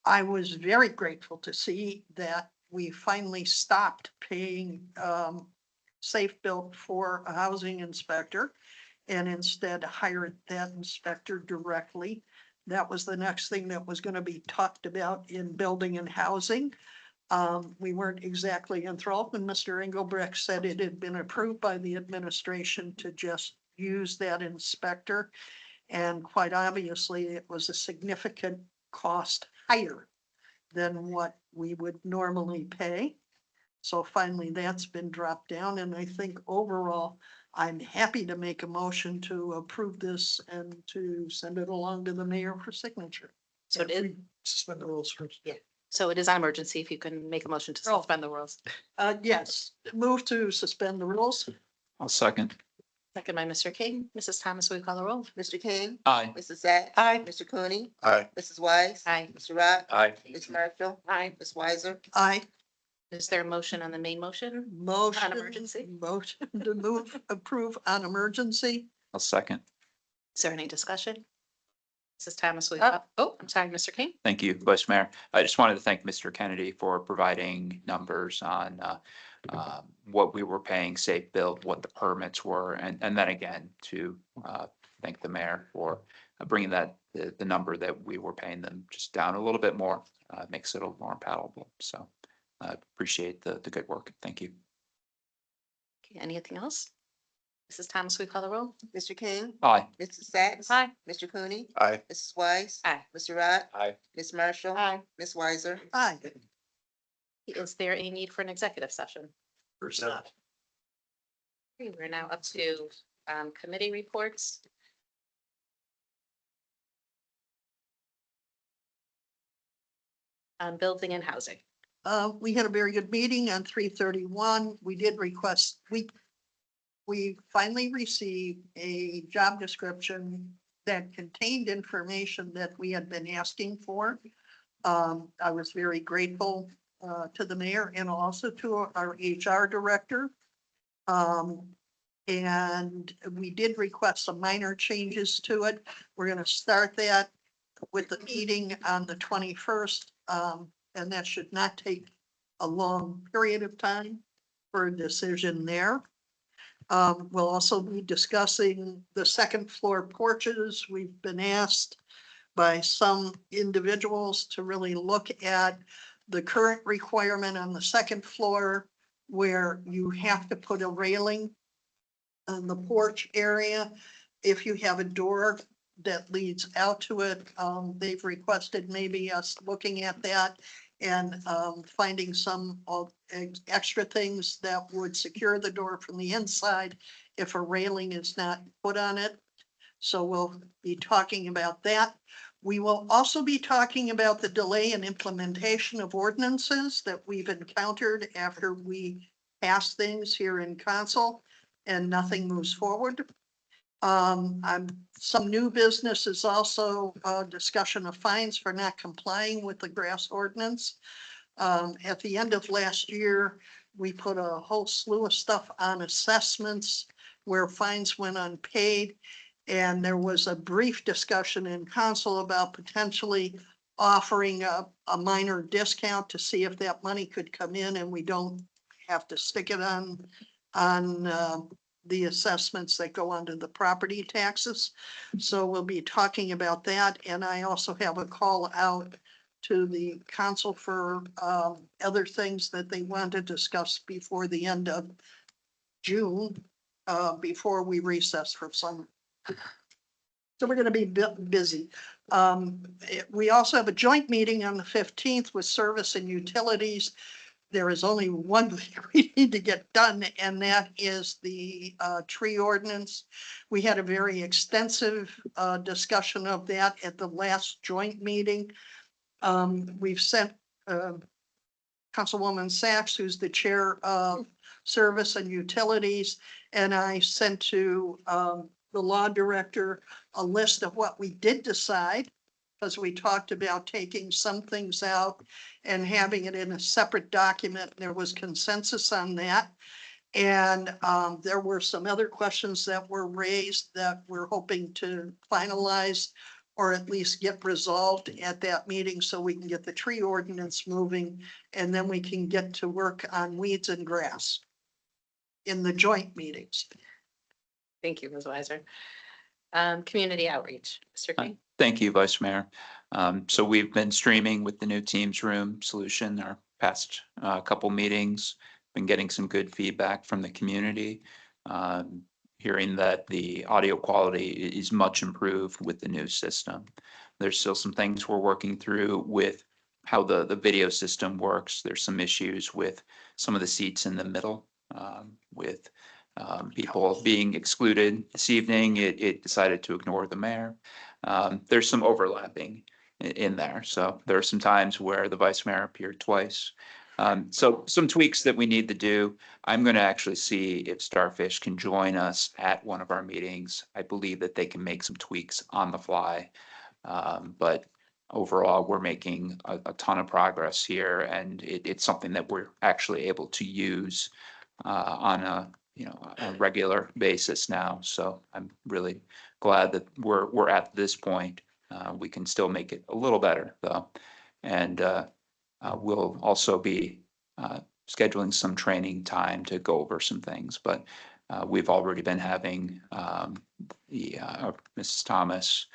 I was very grateful to see that we finally stopped paying Safe Built for a housing inspector and instead hired that inspector directly. That was the next thing that was going to be talked about in building and housing. We weren't exactly enthralled when Mr. Engelbrecht said it had been approved by the administration to just use that inspector. And quite obviously, it was a significant cost higher than what we would normally pay. So finally, that's been dropped down. And I think overall, I'm happy to make a motion to approve this and to send it along to the mayor for signature. So it is, Suspend the rules first. yeah. So it is an emergency. If you can make a motion to suspend the rules. Yes, move to suspend the rules. I'll second. Second by Mr. King. Mrs. Thomas, will you call the roll? Mr. King, Aye. Mrs. Sacks. Aye. Mr. Cooney, Aye. Mrs. Wise. Aye. Mr. Rod. Aye. Ms. Marshall. Aye. Ms. Weiser, Aye. Is there a motion on the main motion? Motion. emergency? Motion to move, approve on emergency. I'll second. Is there any discussion? Mrs. Thomas, I'm sorry, Mr. King. Thank you, Vice Mayor. I just wanted to thank Mr. Kennedy for providing numbers on what we were paying Safe Build, what the permits were, and then again to thank the mayor for bringing the number that we were paying them just down a little bit more. Makes it a little more palatable. So I appreciate the good work. Thank you. Okay, anything else? Mrs. Thomas, we call the roll? Mr. King, Aye. Mrs. Sacks. Aye. Mr. Cooney, Aye. Mrs. Wise. Aye. Mr. Rod. Aye. Ms. Marshall. Aye. Ms. Weiser. Aye. Is there a need for an executive session? Okay, we're now up to committee reports. On building and housing. We had a very good meeting on 3/31. We did request, we finally received a job description that contained information that we had been asking for. I was very grateful to the mayor and also to our HR director. And we did request some minor changes to it. We're gonna start that with the meeting on the 21st. And that should not take a long period of time for a decision there. We'll also be discussing the second floor porches. We've been asked by some individuals to really look at the current requirement on the second floor where you have to put a railing on the porch area. If you have a door that leads out to it, they've requested maybe us looking at that and finding some extra things that would secure the door from the inside if a railing is not put on it. So we'll be talking about that. We will also be talking about the delay in implementation of ordinances that we've encountered after we pass things here in council and nothing moves forward. Some new business is also a discussion of fines for not complying with the grass ordinance. At the end of last year, we put a whole slew of stuff on assessments where fines went unpaid. And there was a brief discussion in council about potentially offering a minor discount to see if that money could come in and we don't have to stick it on the assessments that go onto the property taxes. So we'll be talking about that. And I also have a call out to the council for other things that they want to discuss before the end of June, before we recess for summer. So we're going to be busy. We also have a joint meeting on the 15th with service and utilities. There is only one thing we need to get done, and that is the tree ordinance. We had a very extensive discussion of that at the last joint meeting. We've sent Councilwoman Sachs, who's the chair of service and utilities, and I sent to the law director a list of what we did decide, because we talked about taking some things out and having it in a separate document. There was consensus on that. And there were some other questions that were raised that we're hoping to finalize or at least get resolved at that meeting so we can get the tree ordinance moving, and then we can get to work on weeds and grass in the joint meetings. Thank you, Ms. Weiser. Community outreach, Mr. King. Thank you, Vice Mayor. So we've been streaming with the new Teams Room solution our past couple meetings, been getting some good feedback from the community. Hearing that the audio quality is much improved with the new system. There's still some things we're working through with how the video system works. There's some issues with some of the seats in the middle with people being excluded this evening. It decided to ignore the mayor. There's some overlapping in there. So there are some times where the vice mayor appeared twice. So some tweaks that we need to do. I'm going to actually see if Starfish can join us at one of our meetings. I believe that they can make some tweaks on the fly. But overall, we're making a ton of progress here, and it's something that we're actually able to use on a regular basis now. So I'm really glad that we're at this point. We can still make it a little better though. And we'll also be scheduling some training time to go over some things, but we've already been having Mrs. Thomas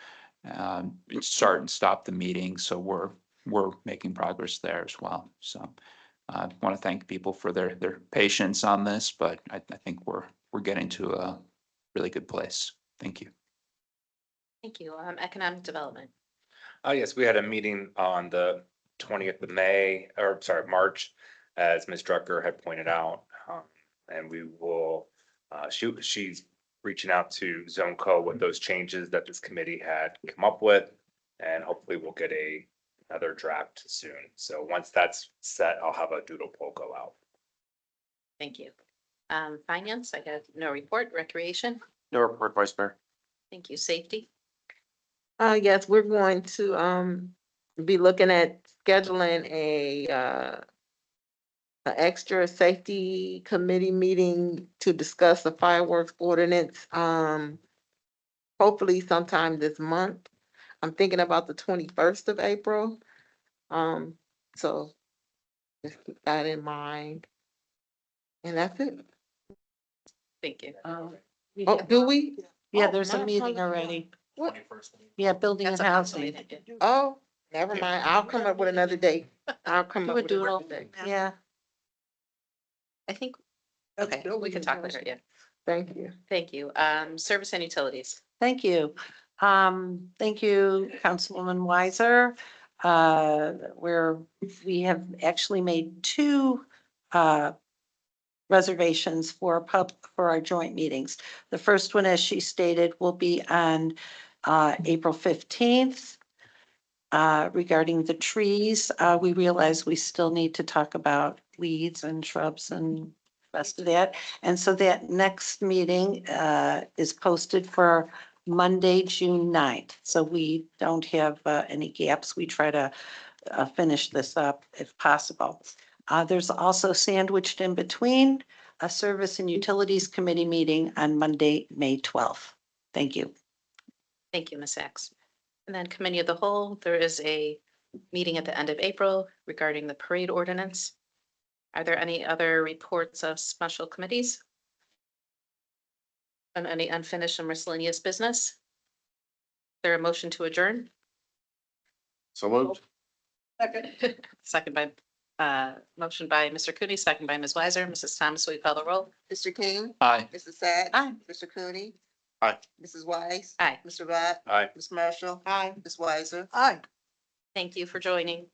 start and stop the meeting, so we're making progress there as well. So I want to thank people for their patience on this, but I think we're getting to a really good place. Thank you. Thank you. Economic development. Yes, we had a meeting on the 20th of May, or sorry, March, as Ms. Drucker had pointed out. And we will, she's reaching out to Zone Co with those changes that this committee had come up with. And hopefully we'll get another draft soon. So once that's set, I'll have a doodle poll go out. Thank you. Finance, I have no report. Recreation. No report, Vice Mayor. Thank you. Safety. Yes, we're going to, be looking at scheduling an extra safety committee meeting to discuss the fireworks ordinance, hopefully sometime this month. I'm thinking about the 21st of April. So just keep that in mind. And that's it. Thank you. Oh, do we? Yeah, Oh, there's a my meeting apologies. already. What? Yeah, building and That's a housing. possibility. Oh, never mind. I'll come up with another date. I'll come Do up a with another doodle. date. Yeah. I think, okay, we can talk later. Yeah. Thank you. Thank you. Service and utilities. Thank you. Thank you, Councilwoman Weiser. We have actually made two reservations for our joint meetings. The first one, as she stated, will be on April 15th. Regarding the trees, we realize we still need to talk about weeds and shrubs and rest of that. And so that next meeting is posted for Monday, June 9th. So we don't have any gaps. We try to finish this up if possible. There's also sandwiched in between a Service and Utilities Committee meeting on Monday, May 12th. Thank you. Thank you, Ms. Sachs. And then committee of the whole, there is a meeting at the end of April regarding the parade ordinance. Are there any other reports of special committees? And any unfinished and miscellaneous business? Is there a motion to adjourn? So moved. Second by, motion by Mr. Cooney, second by Ms. Weiser. Mrs. Thomas, will you call the roll? Mr. King? Aye. Mrs. Sacks? Aye. Mr. Cooney? Aye. Mrs. Wise? Aye. Mr. Bott? Aye. Ms. Marshall? Aye. Ms. Weiser? Aye. Thank you for joining.